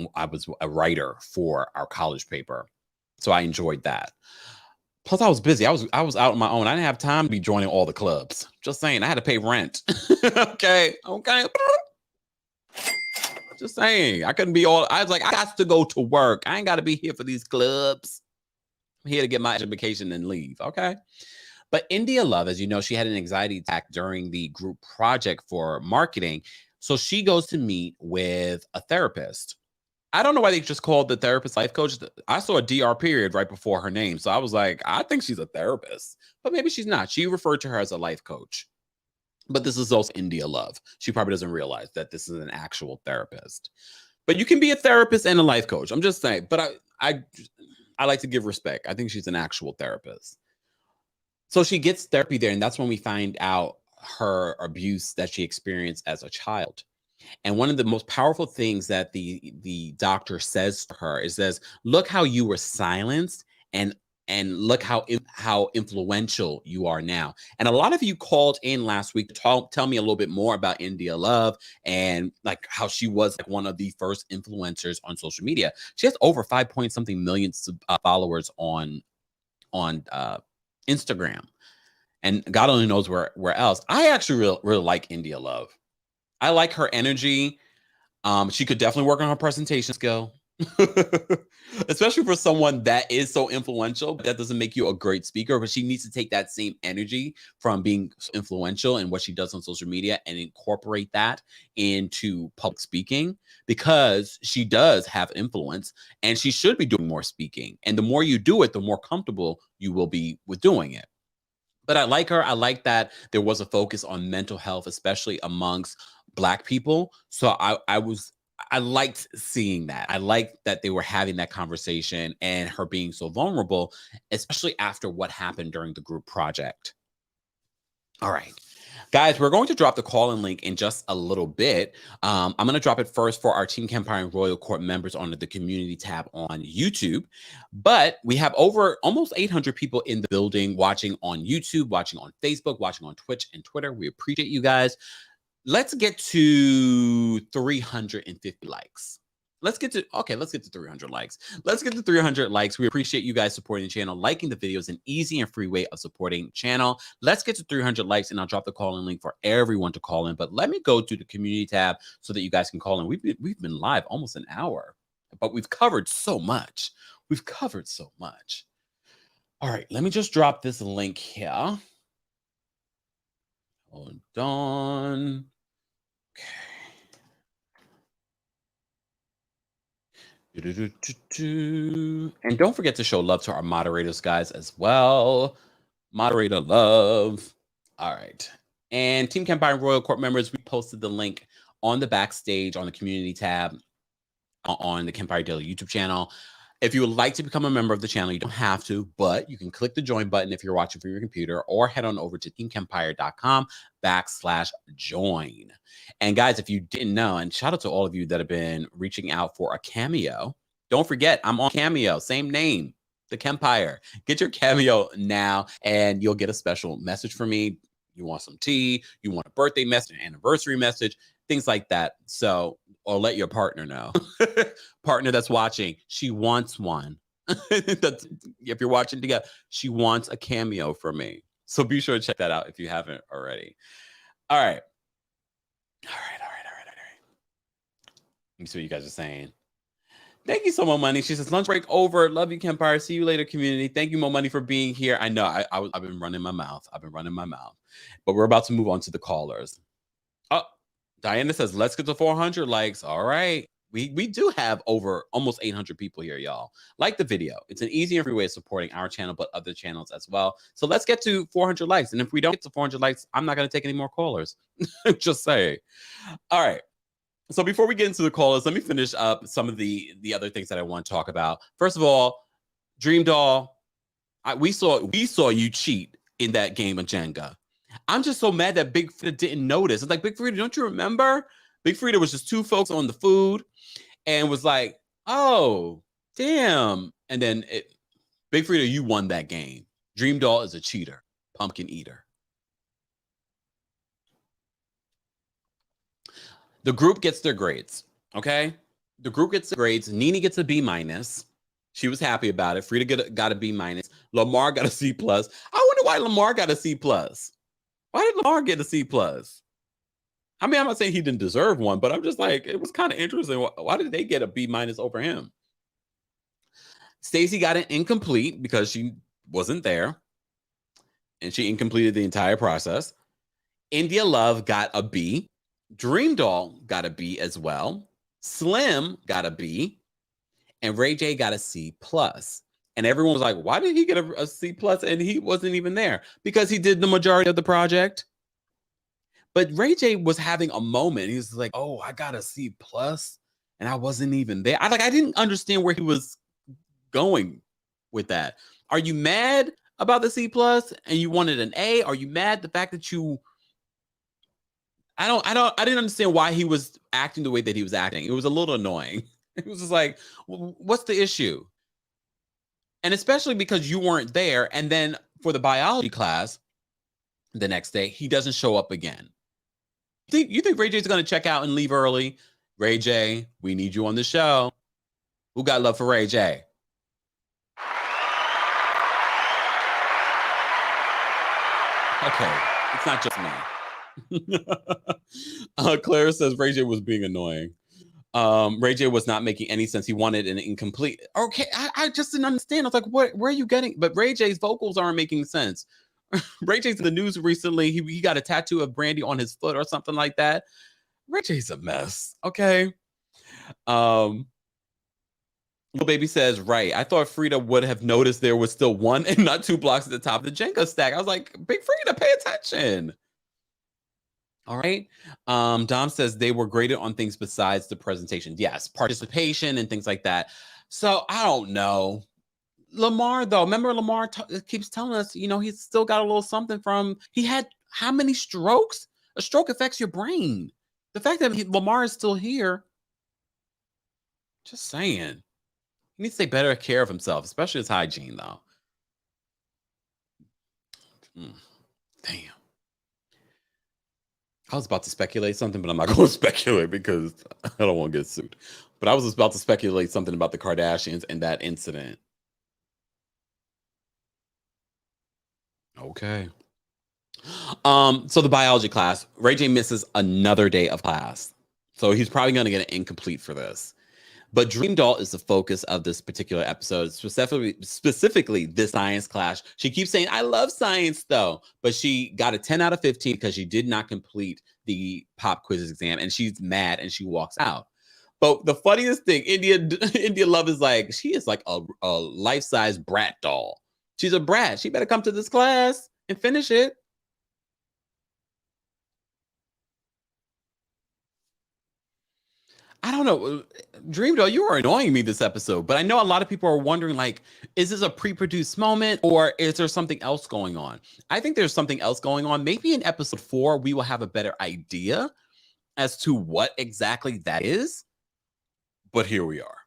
Speaker 1: a writer for our college paper. So I enjoyed that. Plus, I was busy. I was out on my own. I didn't have time to be joining all the clubs. Just saying, I had to pay rent. Okay. Just saying, I couldn't be all. I was like, I got to go to work. I ain't got to be here for these clubs. I'm here to get my education and leave. Okay. But India Love, as you know, she had an anxiety attack during the group project for marketing. So she goes to meet with a therapist. I don't know why they just called the therapist life coach. I saw a DR period right before her name. So I was like, I think she's a therapist, but maybe she's not. She referred to her as a life coach. But this is also India Love. She probably doesn't realize that this is an actual therapist. But you can be a therapist and a life coach. I'm just saying. But I like to give respect. I think she's an actual therapist. So she gets therapy there, and that's when we find out her abuse that she experienced as a child. And one of the most powerful things that the doctor says to her is, says, look how you were silenced, and look how influential you are now. And a lot of you called in last week to tell me a little bit more about India Love and like how she was like one of the first influencers on social media. She has over 5 point something million followers on Instagram, and God only knows where else. I actually really like India Love. I like her energy. She could definitely work on her presentation skill, especially for someone that is so influential. That doesn't make you a great speaker, but she needs to take that same energy from being influential and what she does on social media and incorporate that into public speaking, because she does have influence and she should be doing more speaking. And the more you do it, the more comfortable you will be with doing it. But I like her. I like that there was a focus on mental health, especially amongst Black people. So I liked seeing that. I liked that they were having that conversation and her being so vulnerable, especially after what happened during the group project. All right. Guys, we're going to drop the call-in link in just a little bit. I'm going to drop it first for our Team Kempire and Royal Court members on the community tab on YouTube. But we have over almost 800 people in the building watching on YouTube, watching on Facebook, watching on Twitch and Twitter. We appreciate you guys. Let's get to 350 likes. Let's get to 300 likes. Let's get to 300 likes. We appreciate you guys supporting the channel. Liking the video is an easy and free way of supporting the channel. Let's get to 300 likes, and I'll drop the call-in link for everyone to call in. But let me go to the community tab so that you guys can call in. We've been live almost an hour, but we've covered so much. We've covered so much. All right, let me just drop this link here. Hold on. Okay. And don't forget to show love to our moderators, guys, as well. Moderator love. All right. And Team Kempire and Royal Court members, we posted the link on the backstage on the community tab on the Kempire Daily YouTube channel. If you would like to become a member of the channel, you don't have to, but you can click the join button if you're watching from your computer, or head on over to teamkempire.com/join. And guys, if you didn't know, and shout out to all of you that have been reaching out for a cameo. Don't forget, I'm on Cameo, same name, TheKempire. Get your Cameo now, and you'll get a special message from me. You want some tea, you want a birthday message, an anniversary message, things like that. So, or let your partner know. Partner that's watching, she wants one. If you're watching together, she wants a cameo from me. So be sure to check that out if you haven't already. All right. Let me see what you guys are saying. Thank you so much, Money. She says, lunch break over. Love you, Kempire. See you later, community. Thank you, Mo Money, for being here. I know I've been running my mouth. But we're about to move on to the callers. Oh, Diana says, let's get to 400 likes. All right. We do have over almost 800 people here, y'all. Like the video. It's an easy and free way of supporting our channel, but other channels as well. So let's get to 400 likes. And if we don't get to 400 likes, I'm not going to take any more callers. Just saying. All right. So before we get into the callers, let me finish up some of the other things that I want to talk about. First of all, Dream Doll, we saw you cheat in that game of Jenga. I'm just so mad that Big Freedia didn't notice. It's like, Big Freedia, don't you remember? Big Freedia was just two folks on the food and was like, oh, damn. And then Big Freedia, you won that game. Dream Doll is a cheater, pumpkin eater. The group gets their grades, okay? The group gets the grades. Nene gets a B-. She was happy about it. Freedia got a B-. Lamar got a C+. I wonder why Lamar got a C+. Why did Lamar get a C+? I mean, I'm not saying he didn't deserve one, but I'm just like, it was kind of interesting. Why did they get a B- over him? Stacy got an incomplete because she wasn't there, and she incompleted the entire process. India Love got a B. Dream Doll got a B as well. Slim got a B. and Ray J got a C plus. And everyone was like, why did he get a C plus? And he wasn't even there because he did the majority of the project. But Ray J was having a moment. He was like, oh, I got a C plus and I wasn't even there. I didn't understand where he was going with that. Are you mad about the C plus and you wanted an A? Are you mad the fact that I didn't understand why he was acting the way that he was acting. It was a little annoying. It was just like, what's the issue? And especially because you weren't there. And then for the biology class the next day, he doesn't show up again. You think Ray J's going to check out and leave early? Ray J, we need you on the show. Who got love for Ray J? Okay, it's not just me. Claire says Ray J was being annoying. Ray J was not making any sense. He wanted an incomplete. Okay, I just didn't understand. I was like, where are you getting? But Ray J's vocals aren't making sense. Ray J's in the news recently. He got a tattoo of Brandy on his foot or something like that. Ray J's a mess. Okay. Little Baby says, right. I thought Freedia would have noticed there was still one and not 2 blocks at the top of the Jenga stack. I was like, Big Freedia, pay attention. All right. Dom says they were graded on things besides the presentation. Yes, participation and things like that. So I don't know. Lamar, though, remember Lamar keeps telling us, he's still got a little something from, he had how many strokes? A stroke affects your brain. The fact that Lamar is still here, just saying. He needs to take better care of himself, especially his hygiene, though. Damn. I was about to speculate something, but I'm not going to speculate because I don't want to get sued. But I was about to speculate something about the Kardashians and that incident. Okay. So the biology class, Ray J misses another day of class. So he's probably going to get an incomplete for this. But Dream Doll is the focus of this particular episode, specifically this science class. She keeps saying, I love science, though. But she got a 10 out of 15 because she did not complete the pop quiz exam. And she's mad and she walks out. But the funniest thing, India Love is like, she is like a life-size brat doll. She's a brat. She better come to this class and finish it. I don't know. Dream Doll, you are annoying me this episode, but I know a lot of people are wondering, like, is this a pre-produced moment or is there something else going on? I think there's something else going on. Maybe in episode 4, we will have a better idea as to what exactly that is. But here we are.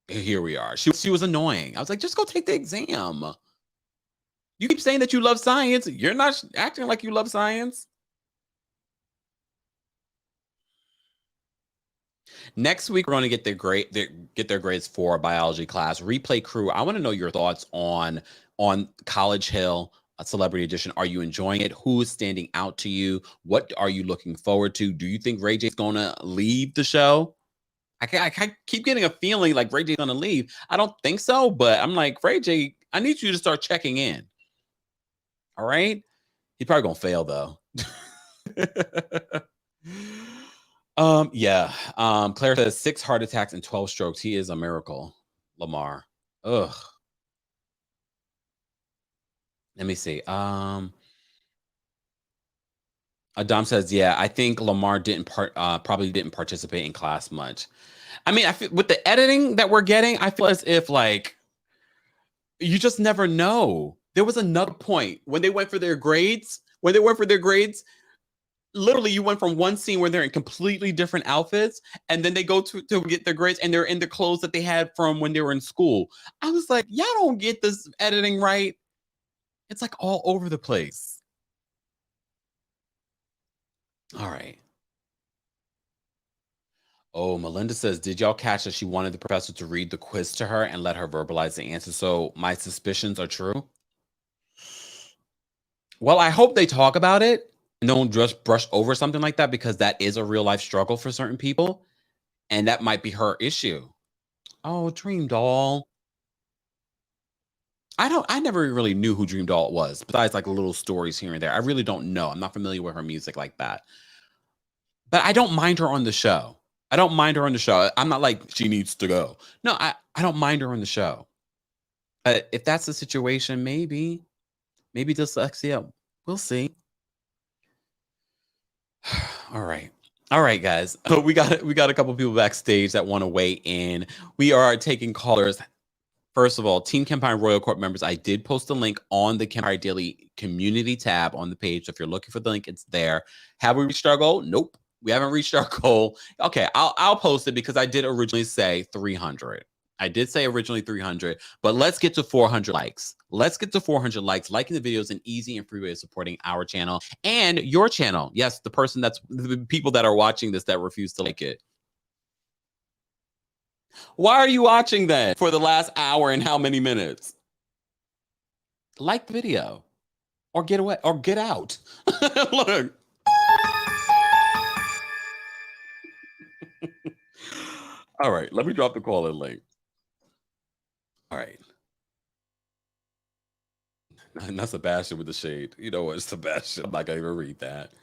Speaker 1: Here we are. She was annoying. I was like, just go take the exam. You keep saying that you love science. You're not acting like you love science. Next week, we're going to get their grades for biology class. Replay crew, I want to know your thoughts on College Hill, a Celebrity Edition. Are you enjoying it? Who is standing out to you? What are you looking forward to? Do you think Ray J is going to leave the show? I keep getting a feeling like Ray J is going to leave. I don't think so, but I'm like, Ray J, I need you to start checking in. All right? He's probably going to fail, though. Yeah. Claire says 6 heart attacks and 12 strokes. He is a miracle, Lamar. Ugh. Let me see. Adam says, yeah, I think Lamar probably didn't participate in class much. I mean, I feel with the editing that we're getting, I feel as if like you just never know. There was another point when they went for their grades. Literally, you went from one scene where they're in completely different outfits, and then they go to get their grades, and they're in the clothes that they had from when they were in school. I was like, y'all don't get this editing right. It's like all over the place. All right. Oh, Melinda says, did y'all catch that she wanted the professor to read the quiz to her and let her verbalize the answer? So my suspicions are true. Well, I hope they talk about it and don't just brush over something like that, because that is a real life struggle for certain people. And that might be her issue. Oh, Dream Doll. I never really knew who Dream Doll was, besides like little stories here and there. I really don't know. I'm not familiar with her music like that. But I don't mind her on the show. I don't mind her on the show. I'm not like she needs to go. No, I don't mind her on the show. If that's the situation, maybe dyslexia. We'll see. All right, guys. So we got a couple people backstage that want to weigh in. We are taking callers. First of all, Team Kempire Royal Court members, I did post a link on the Kempire Daily community tab on the page. So if you're looking for the link, it's there. Have we reached our goal? Nope. We haven't reached our goal. Okay, I'll post it because I did originally say 300. I did say originally 300, but let's get to 400 likes. Let's get to 400 likes. Liking the video is an easy and free way of supporting our channel and your channel. Yes, the people that are watching this that refuse to like it. Why are you watching then for the last hour and how many minutes? Like the video or get away or get out. Look. All right, let me drop the call-in link. All right. And that's Sebastian with the shade. You know what, Sebastian? I'm not gonna even read that.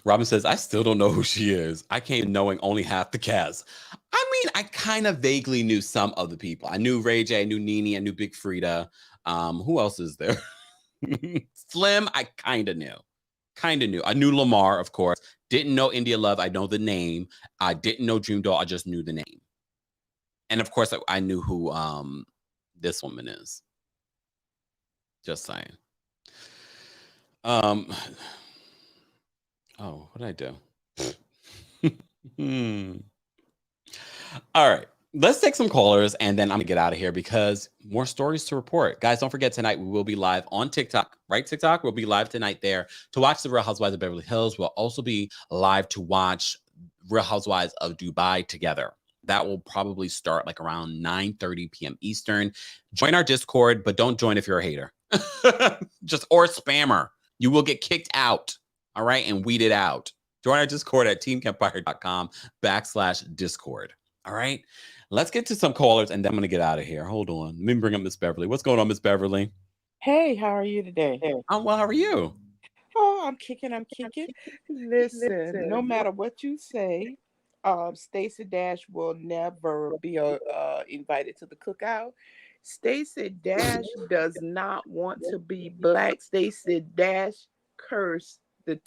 Speaker 1: Robin says, I still don't know who she is. I came knowing only half the cast. I mean, I kind of vaguely knew some of the people. I knew Ray J, I knew Nene, I knew Big Freedia. Who else is there? Slim, I kind of knew. I knew Lamar, of course. Didn't know India Love. I know the name. I didn't know Dream Doll. I just knew the name. And of course, I knew who this woman is. Just saying. Oh, what did I do? All right. Let's take some callers and then I'm gonna get out of here because more stories to report. Guys, don't forget tonight we will be live on TikTok, right? TikTok, we'll be live tonight there to watch the Real Housewives of Beverly Hills. We'll also be live to watch Real Housewives of Dubai together. That will probably start like around 9:30 p.m. Eastern. Join our Discord, but don't join if you're a hater. Or spammer. You will get kicked out. All right, and weeded out. Join our Discord at teamkempire.com/Discord. All right, let's get to some callers and then I'm going to get out of here. Hold on. Let me bring up Miss Beverly. What's going on, Miss Beverly?
Speaker 4: Hey, how are you today?
Speaker 1: I'm well. How are you?
Speaker 4: Oh, I'm kicking. Listen, no matter what you say, Stacey Dash will never be invited to the cookout. Stacey Dash does not want to be black. Stacey Dash cursed the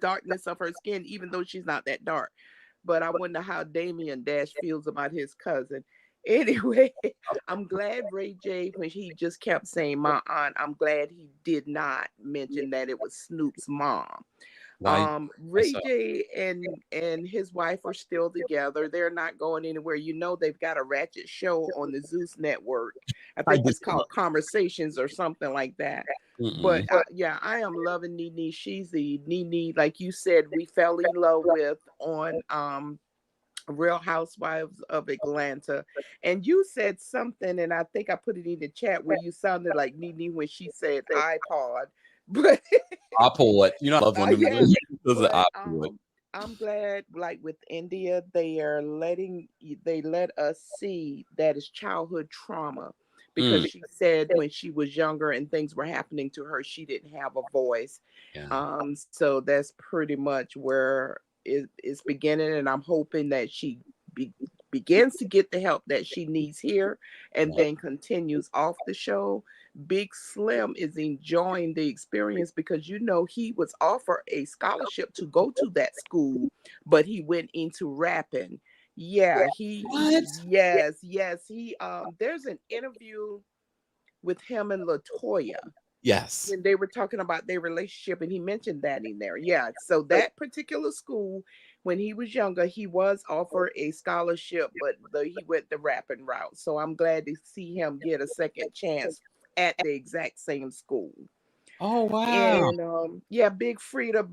Speaker 4: darkness of her skin, even though she's not that dark. But I wonder how Damian Dash feels about his cousin. Anyway, I'm glad Ray J, when he just kept saying my aunt, I'm glad he did not mention that it was Snoop's mom. Ray J and his wife are still together. They're not going anywhere. You know, they've got a ratchet show on the Zeus network. I think it's called Conversations or something like that. But yeah, I am loving Nene. She's the Nene, like you said, we fell in love with on Real Housewives of Atlanta. And you said something, and I think I put it in the chat where you sounded like Nene when she said iPod. But
Speaker 1: iPod, you know, I love when
Speaker 4: I'm glad, like with India, they let us see that it's childhood trauma. Because she said when she was younger and things were happening to her, she didn't have a voice.
Speaker 1: Yeah.
Speaker 4: So that's pretty much where it's beginning, and I'm hoping that she begins to get the help that she needs here and then continues off the show. Big Slim is enjoying the experience because, you know, he was offered a scholarship to go to that school, but he went into rapping. Yeah, yes. He there's an interview with him and LaToya.
Speaker 1: Yes.
Speaker 4: When they were talking about their relationship, and he mentioned that in there. Yeah. So that particular school, when he was younger, he was offered a scholarship, but he went the rapping route. So I'm glad to see him get a second chance at the exact same school.
Speaker 1: Oh wow.
Speaker 4: And Big Freedia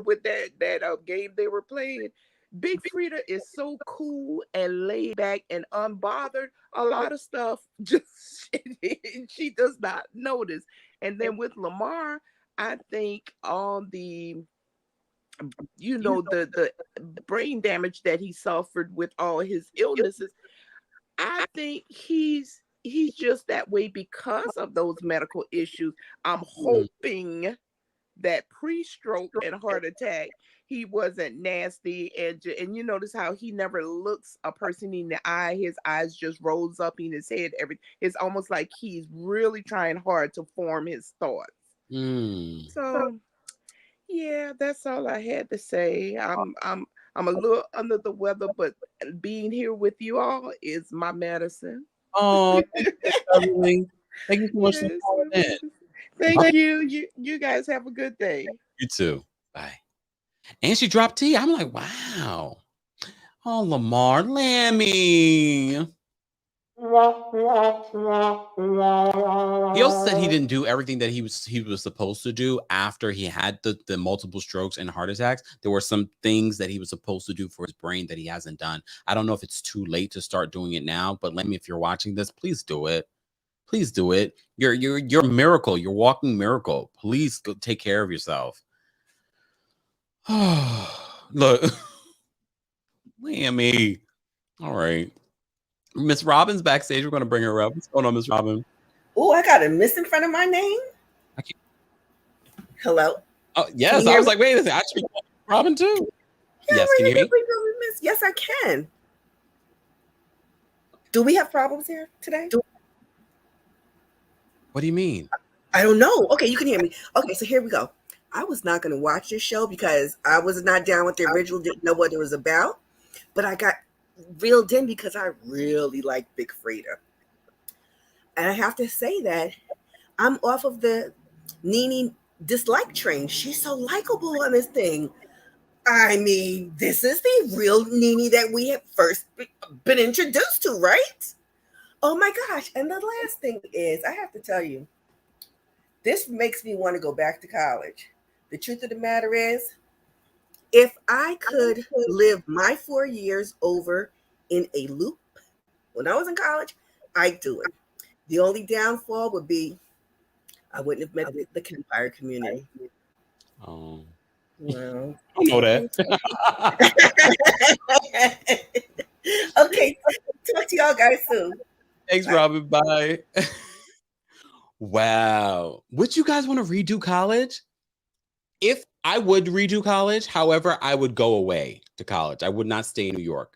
Speaker 4: with that game they were playing. Big Freedia is so cool and laid back and unbothered. A lot of stuff just she does not notice. And then with Lamar, I think on the the brain damage that he suffered with all his illnesses, I think he's just that way because of those medical issues. I'm hoping that pre-stroke and heart attack, he wasn't nasty, and you notice how he never looks a person in the eye. His eyes just rolls up in his head. It's almost like he's really trying hard to form his thoughts.
Speaker 1: Mm.
Speaker 4: So yeah, that's all I had to say. I'm a little under the weather, but being here with you all is my medicine.
Speaker 1: Oh, thank you, Beverly. Thank you so much for
Speaker 4: Yes,
Speaker 1: calling
Speaker 4: my
Speaker 1: in.
Speaker 4: medicine. Thank you. You guys have a good day.
Speaker 1: You too. Bye. And she dropped tea. I'm like, wow. Oh, Lamar Lammy. He also said he didn't do everything that he was supposed to do after he had the multiple strokes and heart attacks. There were some things that he was supposed to do for his brain that he hasn't done. I don't know if it's too late to start doing it now, but Lemmy, if you're watching this, please do it. Please do it. You're a miracle. You're a walking miracle. Please go take care of yourself. Look, Lammy. All right. Miss Robin's backstage. We're going to bring her up. What's going on, Miss Robin?
Speaker 5: Oh, I got a miss in front of my name. Hello.
Speaker 1: Oh yes, I was like, wait a second. I should be Robin too.
Speaker 5: Yeah,
Speaker 1: yes, can you hear me?
Speaker 5: Yes, I can. Do we have problems here today?
Speaker 1: What do you mean?
Speaker 5: I don't know. Okay, you can hear me. Okay, so here we go. I was not going to watch this show because I was not down with the original, didn't know what it was about, but I got reeled in because I really like Big Freedia. And I have to say that I'm off of the Nene dislike train. She's so likable on this thing. I mean, this is the real Nene that we have first been introduced to, right? Oh my gosh. And the last thing is, I have to tell you, this makes me want to go back to college. The truth of the matter is, if I could live my 4 years over in a loop when I was in college, I'd do it. The only downfall would be I wouldn't have met the Kempire community.
Speaker 1: Oh,
Speaker 5: well,
Speaker 1: I know that.
Speaker 5: Okay, talk to y'all guys soon.
Speaker 1: Thanks,
Speaker 5: Bye.
Speaker 1: Robin. Bye. Wow. Would you guys want to redo college? If I would redo college, however, I would go away to college. I would not stay in New York.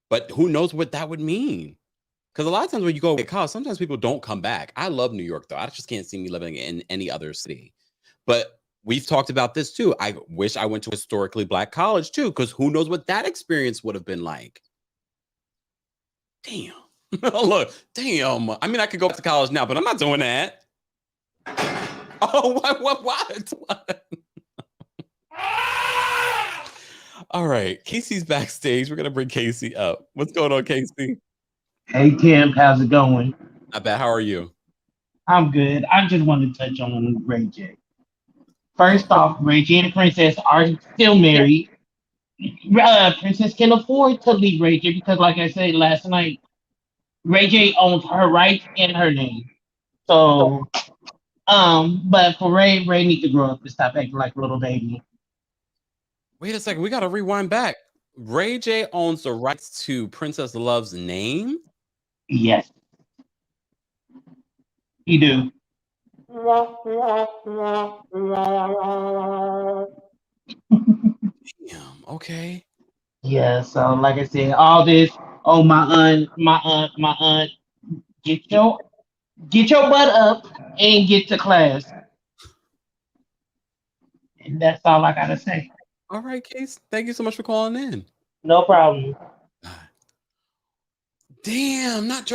Speaker 1: But who knows what that would mean? Because a lot of times when you go away to college, sometimes people don't come back. I love New York, though. I just can't see me living in any other city. But we've talked about this, too. I wish I went to a historically Black college, too, because who knows what that experience would have been like. Damn. Look, damn. I mean, I could go back to college now, but I'm not doing that. Oh, what? All right. Casey's backstage. We're going to bring Casey up. What's going on, Casey?
Speaker 6: Hey, Kim. How's it going?
Speaker 1: Not bad. How are you?
Speaker 6: I'm good. I just want to touch on Ray J. First off, Ray J and the Princess are still married. Princess can afford to leave Ray J because, like I said last night, Ray J owns her rights and her name. So, but for Ray needs to grow up and stop acting like a little baby.
Speaker 1: Wait a second. We got to rewind back. Ray J owns the rights to Princess Love's name?
Speaker 6: Yes. He do.
Speaker 1: Damn. Okay.
Speaker 6: Yeah, so like I said, all this, oh my aunt, get your butt up and get to class. And that's all I gotta say.
Speaker 1: All right, Case. Thank you so much for calling in.
Speaker 6: No problem.
Speaker 1: Damn, not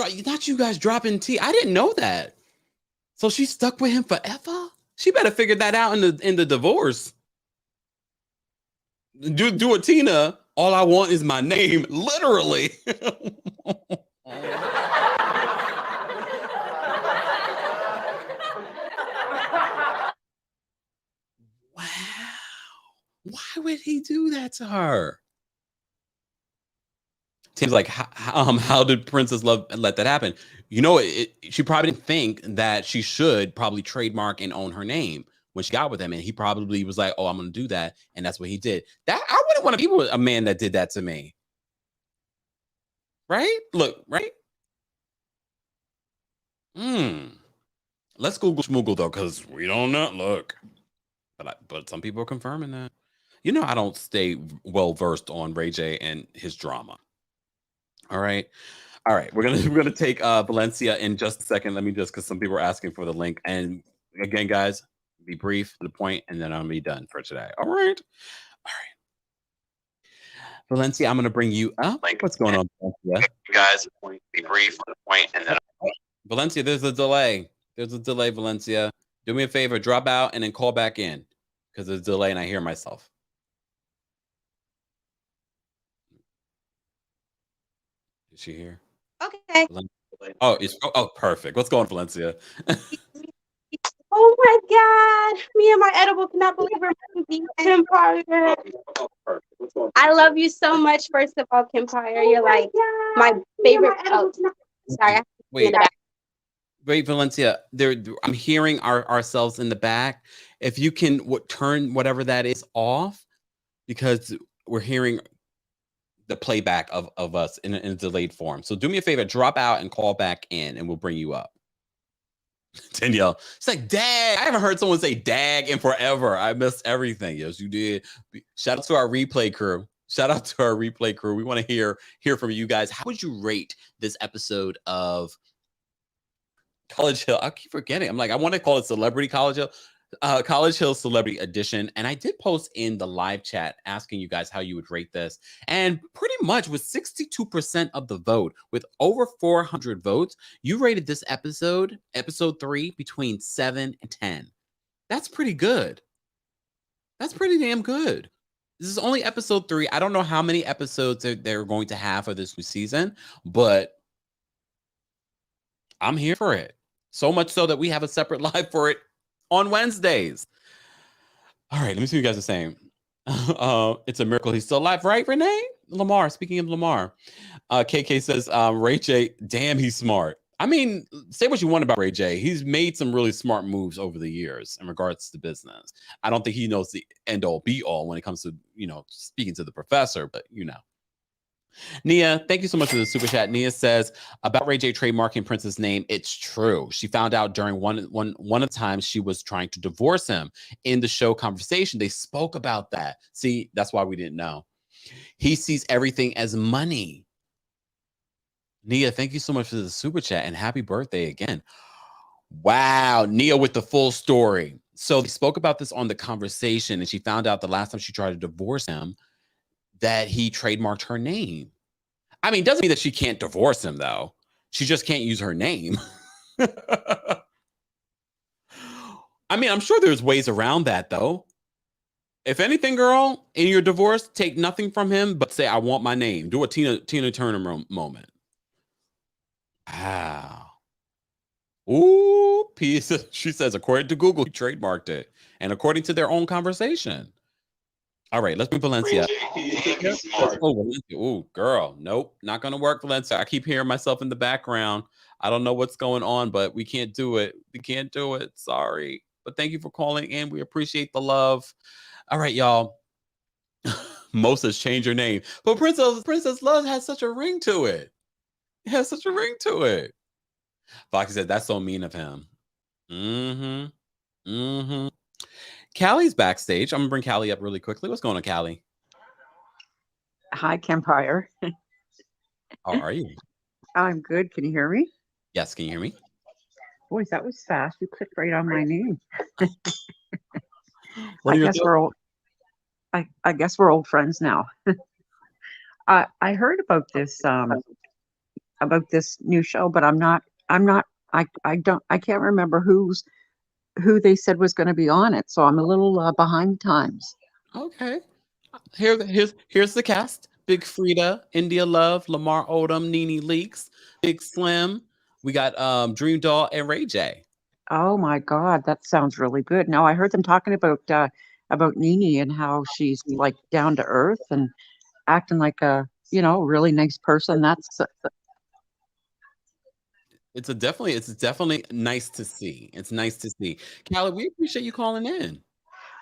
Speaker 1: you guys dropping tea. I didn't know that. So she stuck with him forever? She better figure that out in the divorce. Do a Tina. All I want is my name, literally. Wow. Why would he do that to her? Seems like how did Princess Love let that happen? You know, she probably didn't think that she should probably trademark and own her name when she got with him, and he probably was like, "Oh, I'm going to do that," and that's what he did. That I wouldn't want to be with a man that did that to me, right? Look, right? Let's Google schmoogle though, because we don't know. Look, But some people are confirming that. You know, I don't stay well versed on Ray J and his drama. All right. We're gonna take Valencia in just a second. Let me just, because some people are asking for the link. And again, guys, be brief to the point, and then I'll be done for today. All right. Valencia, I'm gonna bring you up. What's going on, Valencia?
Speaker 7: Guys, be brief to the point, and then
Speaker 1: Valencia, there's a delay. Valencia. Do me a favor, drop out and then call back in, because there's a delay and I hear myself. Is she here?
Speaker 8: Okay.
Speaker 1: Oh, perfect. What's going on, Valencia?
Speaker 8: Oh my God. Me and my edible cannot believe we're making Kempire. I love you so much, first of all, Kempire. You're like my favorite. Oh, sorry.
Speaker 1: Wait, Valencia. I'm hearing ourselves in the back. If you can turn whatever that is off, because we're hearing the playback of us in a delayed form. So do me a favor, drop out and call back in, and we'll bring you up. Danielle, it's like dag. I haven't heard someone say dag in forever. I missed everything. Yes, you did. Shout out to our replay crew. We want to hear from you guys. How would you rate this episode of College Hill? I keep forgetting. I'm like, I want to call it Celebrity College Hill. College Hill Celebrity Edition. And I did post in the live chat asking you guys how you would rate this. And pretty much with 62% of the vote, with over 400 votes, you rated this episode 3, between 7 and 10. That's pretty good. That's pretty damn good. This is only episode 3. I don't know how many episodes they're going to have for this new season, but I'm here for it. So much so that we have a separate live for it on Wednesdays. All right, let me see what you guys are saying. It's a miracle he's still alive, right, Renee? Lamar, speaking of Lamar. KK says, Ray J, damn, he's smart. I mean, say what you want about Ray J. He's made some really smart moves over the years in regards to business. I don't think he knows the end all be all when it comes to, speaking to the professor, but Nia, thank you so much for the super chat. Nia says about Ray J trademarking Prince's name. It's true. She found out during one of the times she was trying to divorce him. In the show Conversation, they spoke about that. See, that's why we didn't know. He sees everything as money. Nia, thank you so much for the super chat and happy birthday again. Wow, Nia with the full story. So they spoke about this on the Conversation, and she found out the last time she tried to divorce him that he trademarked her name. I mean, doesn't mean that she can't divorce him, though. She just can't use her name. I mean, I'm sure there's ways around that, though. If anything, girl, in your divorce, take nothing from him, but say, I want my name. Do a Tina Turner moment. Wow. Ooh, she says, according to Google, he trademarked it. And according to their own Conversation. All right, let's move Valencia. Oh, girl. Nope, not going to work, Valencia. I keep hearing myself in the background. I don't know what's going on, but we can't do it. Sorry. But thank you for calling in. We appreciate the love. All right, y'all. Moses, change your name. But Princess Love has such a ring to it. It has such a ring to it. Foxy said, that's so mean of him. Callie's backstage. I'm going to bring Callie up really quickly. What's going on, Callie?
Speaker 9: Hi, Kempire.
Speaker 1: How are you?
Speaker 9: I'm good. Can you hear me?
Speaker 1: Yes, can you hear me?
Speaker 9: Boy, that was fast. You clicked right on my name.
Speaker 1: What are your
Speaker 9: guess we're old. I guess we're old friends now. I heard about this new show, but I can't remember who they said was going to be on it. So I'm a little behind times.
Speaker 1: Okay. Here's the cast. Big Freedia, India Love, Lamar Odom, Nene Leakes, Big Slim. We got Dream Doll and Ray J.
Speaker 9: Oh my God, that sounds really good. Now I heard them talking about Nene and how she's like down to earth and acting like a really nice person.
Speaker 1: It's definitely nice to see. It's nice to see. Callie, we appreciate you calling in.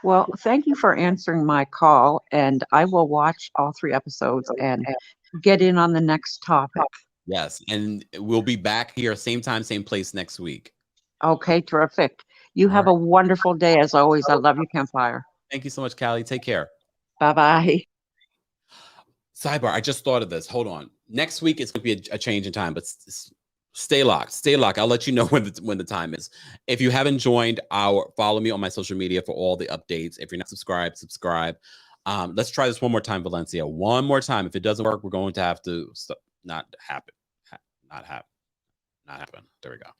Speaker 9: Well, thank you for answering my call, and I will watch all 3 episodes and get in on the next topic.
Speaker 1: Yes, and we'll be back here same time, same place next week.
Speaker 9: Okay, terrific. You have a wonderful day as always. I love you, Kempire.
Speaker 1: Thank you so much, Callie. Take care.
Speaker 9: Bye-bye.
Speaker 1: Sidebar, I just thought of this. Hold on. Next week, it's going to be a change in time, but stay locked. Stay locked. I'll let you know when the time is. If you haven't joined follow me on my social media for all the updates. If you're not subscribed, subscribe. Let's try this one more time, Valencia. One more time. If it doesn't work, we're going to have to not happen. There we go.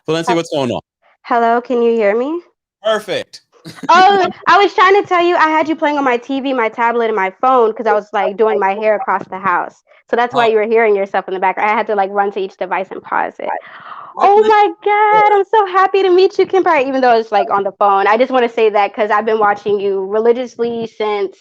Speaker 1: Valencia, what's going on?
Speaker 8: Hello, can you hear me?
Speaker 1: Perfect.
Speaker 8: Oh, I was trying to tell you I had you playing on my TV, my tablet, and my phone because I was like doing my hair across the house. So that's why you were hearing yourself in the background. I had to like run to each device and pause it. Oh my God, I'm so happy to meet you, Kempire, even though it's like on the phone. I just want to say that because I've been watching you religiously since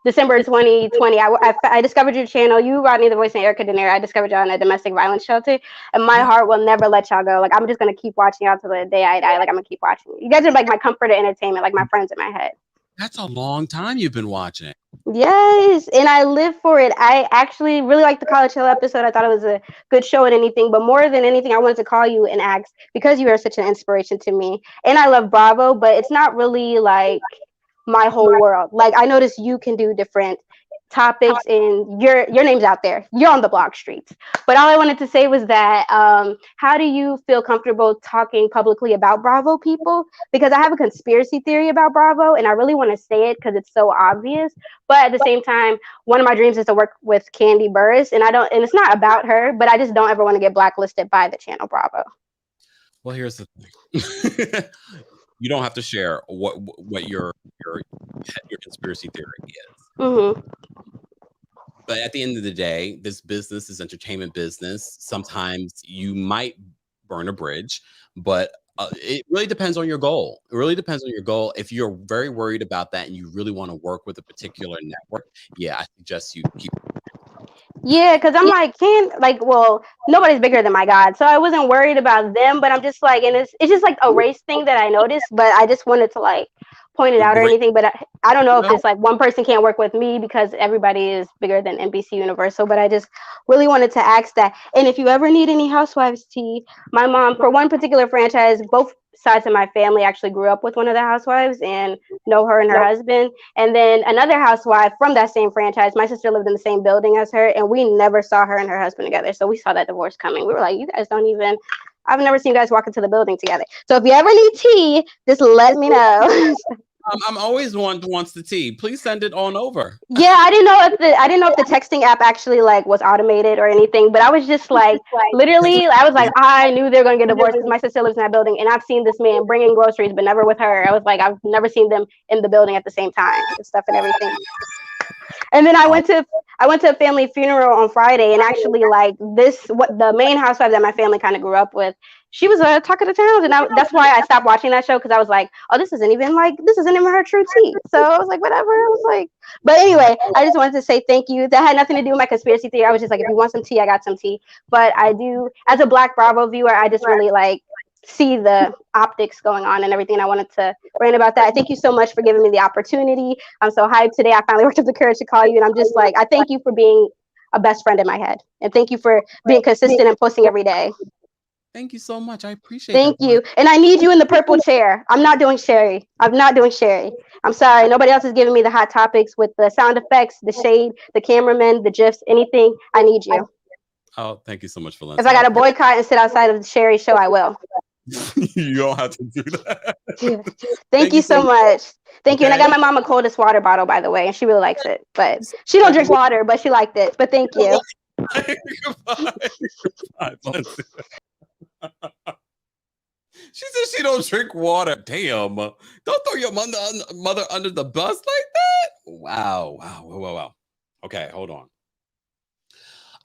Speaker 8: December 2020. I discovered your channel. You, Rodney the Voice, and Erica Denner. I discovered y'all in a domestic violence shelter, and my heart will never let y'all go. Like, I'm just gonna keep watching y'all till the day I die. Like, I'm gonna keep watching you. You guys are like my comfort and entertainment, like my friends in my head.
Speaker 1: That's a long time you've been watching.
Speaker 8: Yes, and I live for it. I actually really liked the College Hill episode. I thought it was a good show and anything, but more than anything, I wanted to call you and ask, because you are such an inspiration to me, and I love Bravo, but it's not really like my whole world. Like, I noticed you can do different topics and your name's out there. You're on the blog streets. But all I wanted to say was that how do you feel comfortable talking publicly about Bravo people? Because I have a conspiracy theory about Bravo and I really want to say it because it's so obvious. But at the same time, one of my dreams is to work with Kandi Burruss, and it's not about her, but I just don't ever want to get blacklisted by the channel Bravo.
Speaker 1: Well, here's the thing. You don't have to share what your conspiracy theory is.
Speaker 8: Mm-hmm.
Speaker 1: But at the end of the day, this business is entertainment business. Sometimes you might burn a bridge, but it really depends on your goal. It really depends on your goal. If you're very worried about that and you really want to work with a particular network, yeah, I suggest you keep.
Speaker 8: Yeah, because I'm like, nobody's bigger than my God. So I wasn't worried about them, but I'm just like, and it's just like a race thing that I noticed, but I just wanted to like point it out or anything. But I don't know if it's like one person can't work with me because everybody is bigger than NBC Universal, but I just really wanted to ask that. And if you ever need any Housewives tea, my mom, for one particular franchise, both sides of my family actually grew up with one of the housewives and know her and her husband. And then another housewife from that same franchise, my sister lived in the same building as her, and we never saw her and her husband together. So we saw that divorce coming. We were like, you guys don't even, I've never seen you guys walk into the building together. So if you ever need tea, just let me know.
Speaker 1: I'm always one who wants the tea. Please send it on over.
Speaker 8: Yeah, I didn't know if the texting app actually like was automated or anything, but I was just like, literally, I was like, I knew they were gonna get divorced because my sister lives in that building, and I've seen this man bringing groceries, but never with her. I was like, I've never seen them in the building at the same time and stuff and everything. And then I went to a family funeral on Friday, and actually, like the main housewife that my family kind of grew up with, she was a talk of the town, and that's why I stopped watching that show, because I was like, oh, this isn't even her true tea. So I was like, whatever. I was like, but anyway, I just wanted to say thank you. That had nothing to do with my conspiracy theory. I was just like, if you want some tea, I got some tea. But I do, as a Black Bravo viewer, I just really like see the optics going on and everything. I wanted to rant about that. I thank you so much for giving me the opportunity. I'm so hyped today. I finally worked up the courage to call you, and I'm just like, I thank you for being a best friend in my head, and thank you for being consistent and posting every day.
Speaker 1: Thank you so much. I appreciate
Speaker 8: it. Thank you. And I need you in the purple chair. I'm not doing Sherry. I'm sorry. Nobody else is giving me the hot topics with the sound effects, the shade, the cameraman, the GIFs, anything. I need you.
Speaker 1: Oh, thank you so much, Valencia.
Speaker 8: If I got to boycott and sit outside of the Sherry show, I will.
Speaker 1: You don't have to do that.
Speaker 8: Thank you so much. Thank you. And I got my mom a coldest water bottle, by the way, and she really likes it. But she don't drink water, but she liked it. But thank you.
Speaker 1: Goodbye. She said she don't drink water. Damn. Don't throw your mother under the bus like that. Wow. Okay, hold on.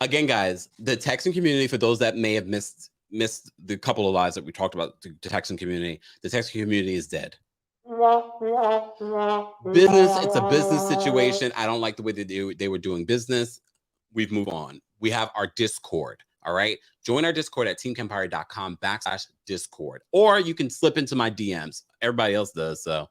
Speaker 1: Again, guys, the Texan community, for those that may have missed the couple of lives that we talked about, the Texan community, the Texan community is dead. It's a business situation. I don't like the way they were doing business. We've moved on. We have our Discord. All right. Join our Discord at teamkempire.com/Discord. Or you can slip into my DMs. Everybody else does. So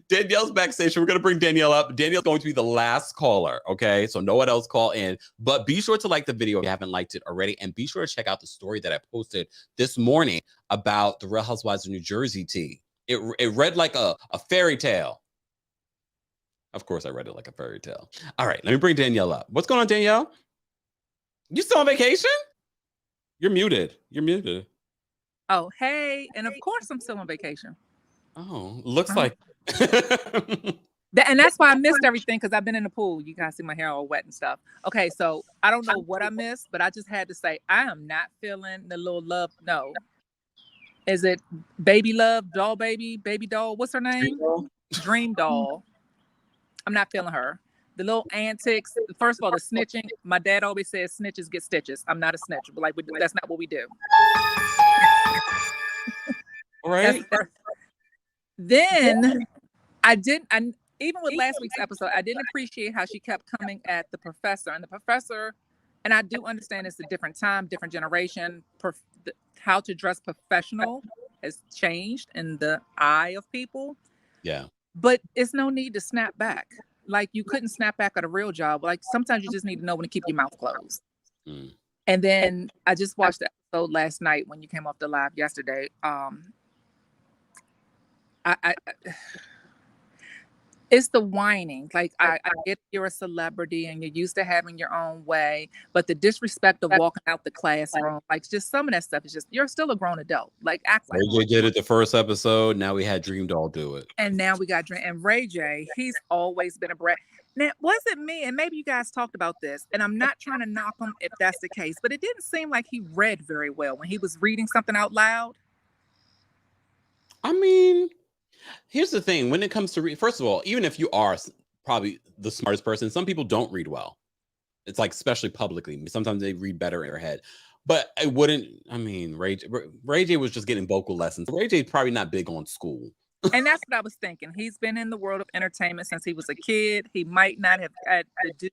Speaker 1: Danielle's backstage. We're going to bring Danielle up. Danielle's going to be the last caller. Okay. So no one else call in. But be sure to like the video if you haven't liked it already. And be sure to check out the story that I posted this morning about the Real Housewives of New Jersey tea. It read like a fairy tale. Of course, I read it like a fairy tale. All right. Let me bring Danielle up. What's going on, Danielle? You still on vacation? You're muted. You're muted.
Speaker 10: Oh, hey. And of course I'm still on vacation.
Speaker 1: Oh, looks like.
Speaker 10: And that's why I missed everything, because I've been in the pool. You guys see my hair all wet and stuff. Okay, so I don't know what I missed, but I just had to say I am not feeling the little love. No. Is it baby love, doll baby doll? What's her name? Dream doll. I'm not feeling her. The little antics. First of all, the snitching. My dad always says snitches get stitches. I'm not a snitch, but like that's not what we do.
Speaker 1: Right.
Speaker 10: Then even with last week's episode, I didn't appreciate how she kept coming at the professor. And the professor, and I do understand it's a different time, different generation. How to dress professional has changed in the eye of people.
Speaker 1: Yeah.
Speaker 10: But it's no need to snap back. Like, you couldn't snap back at a real job. Like, sometimes you just need to know when to keep your mouth closed.
Speaker 1: Mm.
Speaker 10: And then I just watched the episode last night when you came off the live yesterday. It's the whining. Like, I get you're a celebrity and you're used to having your own way, but the disrespect of walking out the classroom, like, just some of that stuff is just, you're still a grown adult. Like, act like
Speaker 1: Ray J did it the first episode. Now we had Dream Doll do it.
Speaker 10: And now we got Dream. And Ray J, he's always been a brat. Now, wasn't me, and maybe you guys talked about this, and I'm not trying to knock him if that's the case, but it didn't seem like he read very well when he was reading something out loud.
Speaker 1: I mean, here's the thing. When it comes to read, first of all, even if you are probably the smartest person, some people don't read well. It's like, especially publicly. Sometimes they read better in their head. But I wouldn't, I mean, Ray J was just getting vocal lessons. Ray J's probably not big on school.
Speaker 10: And that's what I was thinking. He's been in the world of entertainment since he was a kid. He might not have had to do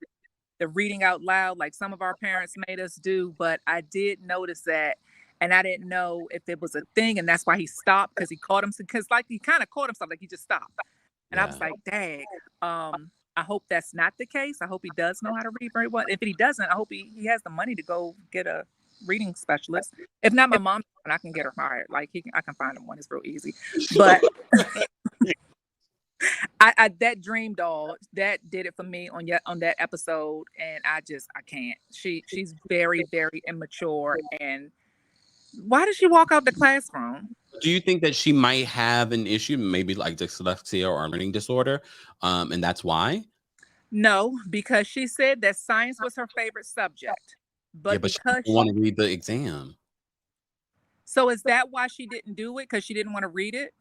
Speaker 10: the reading out loud like some of our parents made us do, but I did notice that. And I didn't know if it was a thing, and that's why he stopped, because he caught him, because like he kind of caught himself, like he just stopped. And
Speaker 1: Yeah.
Speaker 10: I was like, dang, I hope that's not the case. I hope he does know how to read very well. If he doesn't, I hope he has the money to go get a reading specialist. If not, my mom, and I can get her hired. Like, I can find him one. It's real easy. But I that Dream Doll, that did it for me on that episode, and I can't. She's very, very immature. And why did she walk out the classroom?
Speaker 1: Do you think that she might have an issue, maybe like dyslexia or a learning disorder, and that's why?
Speaker 10: No, because she said that science was her favorite subject. But,
Speaker 1: Yeah, but she
Speaker 10: because
Speaker 1: didn't want to read the exam.
Speaker 10: So is that why she didn't do it? Because she didn't want to read it?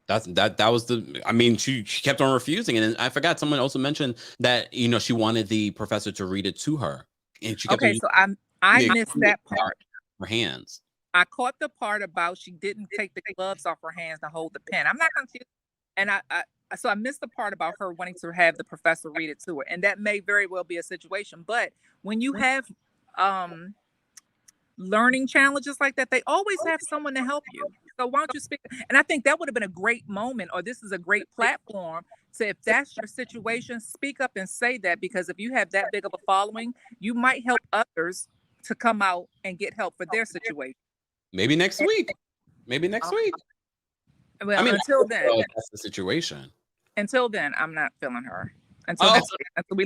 Speaker 1: That was the, I mean, she kept on refusing. And I forgot, someone also mentioned that, she wanted the professor to read it to her. And she kept
Speaker 10: Okay, so I missed that part.
Speaker 1: Her hands.
Speaker 10: I caught the part about she didn't take the gloves off her hands to hold the pen. I'm not confused. And so I missed the part about her wanting to have the professor read it to her. And that may very well be a situation. But when you have learning challenges like that, they always have someone to help you. So why don't you speak? And I think that would have been a great moment, or this is a great platform to, if that's your situation, speak up and say that, because if you have that big of a following, you might help others to come out and get help for their situation.
Speaker 1: Maybe next week.
Speaker 10: Well,
Speaker 1: I mean,
Speaker 10: until then,
Speaker 1: that's the situation.
Speaker 10: Until then, I'm not feeling her. Until we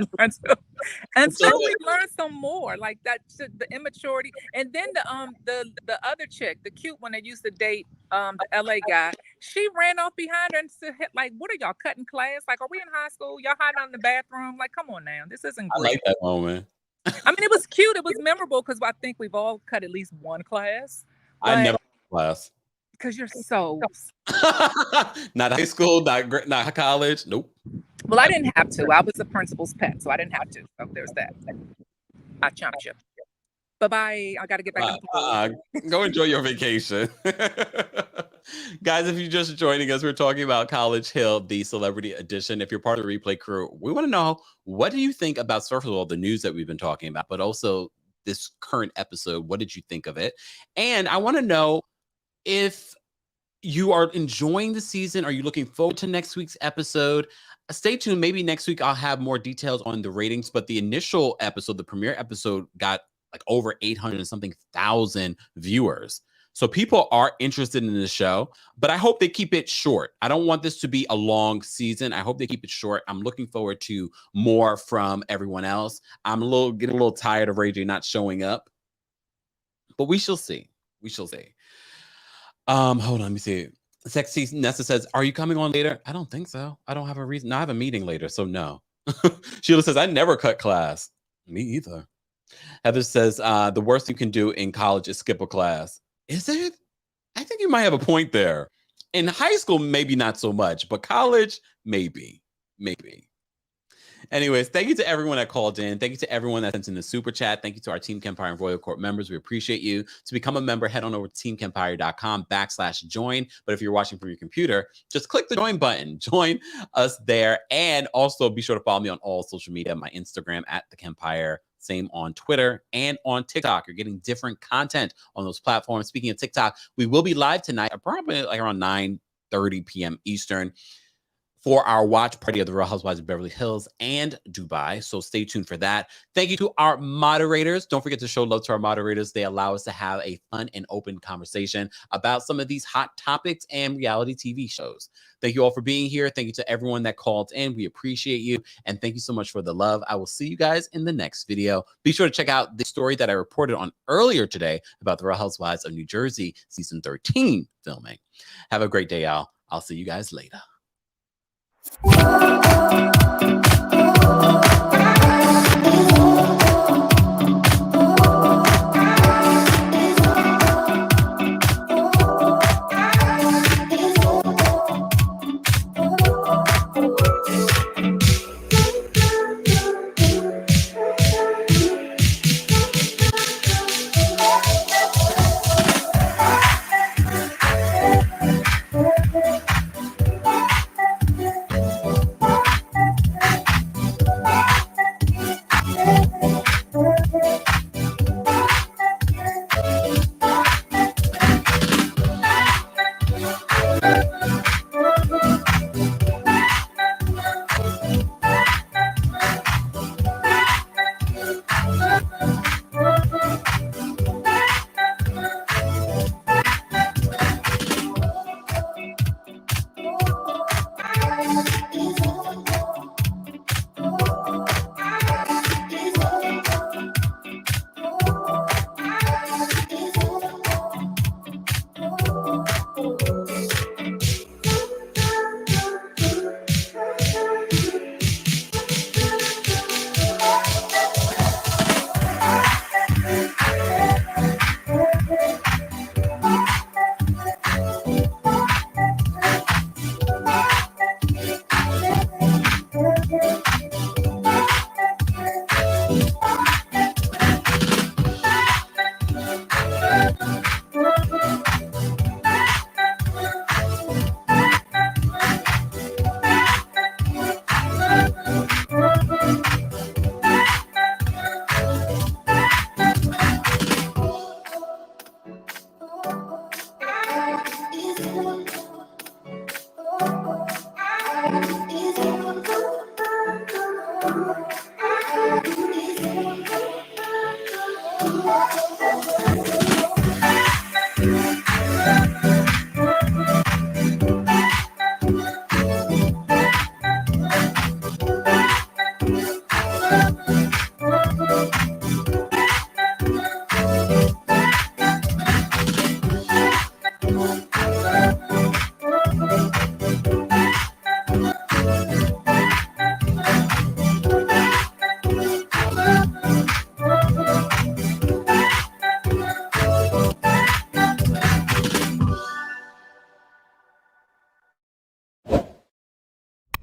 Speaker 10: learn some more, like that, the immaturity. And then the other chick, the cute one that used to date the LA guy, she ran off behind her and said, like, what are y'all cutting class? Like, are we in high school? Y'all hiding in the bathroom? Like, come on now, this isn't great.
Speaker 1: I like that moment.
Speaker 10: I mean, it was cute. It was memorable because I think we've all cut at least one class.
Speaker 1: I never cut class.
Speaker 10: Because you're so
Speaker 1: not high school, not college. Nope.
Speaker 10: Well, I didn't have to. I was the principal's pet, so I didn't have to. So there's that. I chumped you. Bye-bye. I got to get back in the pool.
Speaker 1: Go enjoy your vacation. Guys, if you're just joining us, we're talking about College Hill, the celebrity edition. If you're part of the replay crew, we want to know, what do you think about, first of all, the news that we've been talking about, but also this current episode? What did you think of it? And I want to know if you are enjoying the season. Are you looking forward to next week's episode? Stay tuned. Maybe next week I'll have more details on the ratings, but the initial episode, the premiere episode, got like over 800 and something thousand viewers. So people are interested in the show, but I hope they keep it short. I don't want this to be a long season. I hope they keep it short. I'm looking forward to more from everyone else. I'm getting a little tired of Ray J not showing up, but we shall see. We shall see. Hold on, let me see. Sexy Nessa says, are you coming on later? I don't think so. I don't have a reason. No, I have a meeting later, so no. Sheila says, I never cut class. Me either. Heather says, the worst you can do in college is skip a class. Is it? I think you might have a point there. In high school, maybe not so much, but college, maybe. Anyways, thank you to everyone that called in. Thank you to everyone that sent in the super chat. Thank you to our Team Kempire and Royal Court members. We appreciate you. To become a member, head on over to teamkempire.com/join. But if you're watching from your computer, just click the join button. Join us there. And also be sure to follow me on all social media, my Instagram @TheKempire. Same on Twitter and on TikTok. You're getting different content on those platforms. Speaking of TikTok, we will be live tonight, probably like around 9:30 p.m. Eastern, for our watch party of the Real Housewives of Beverly Hills and Dubai. So stay tuned for that. Thank you to our moderators. Don't forget to show love to our moderators. They allow us to have a fun and open conversation about some of these hot topics and reality TV shows. Thank you all for being here. Thank you to everyone that called in. We appreciate you. And thank you so much for the love. I will see you guys in the next video. Be sure to check out the story that I reported on earlier today about the Real Housewives of New Jersey season 13 filming. Have a great day, y'all. I'll see you guys later.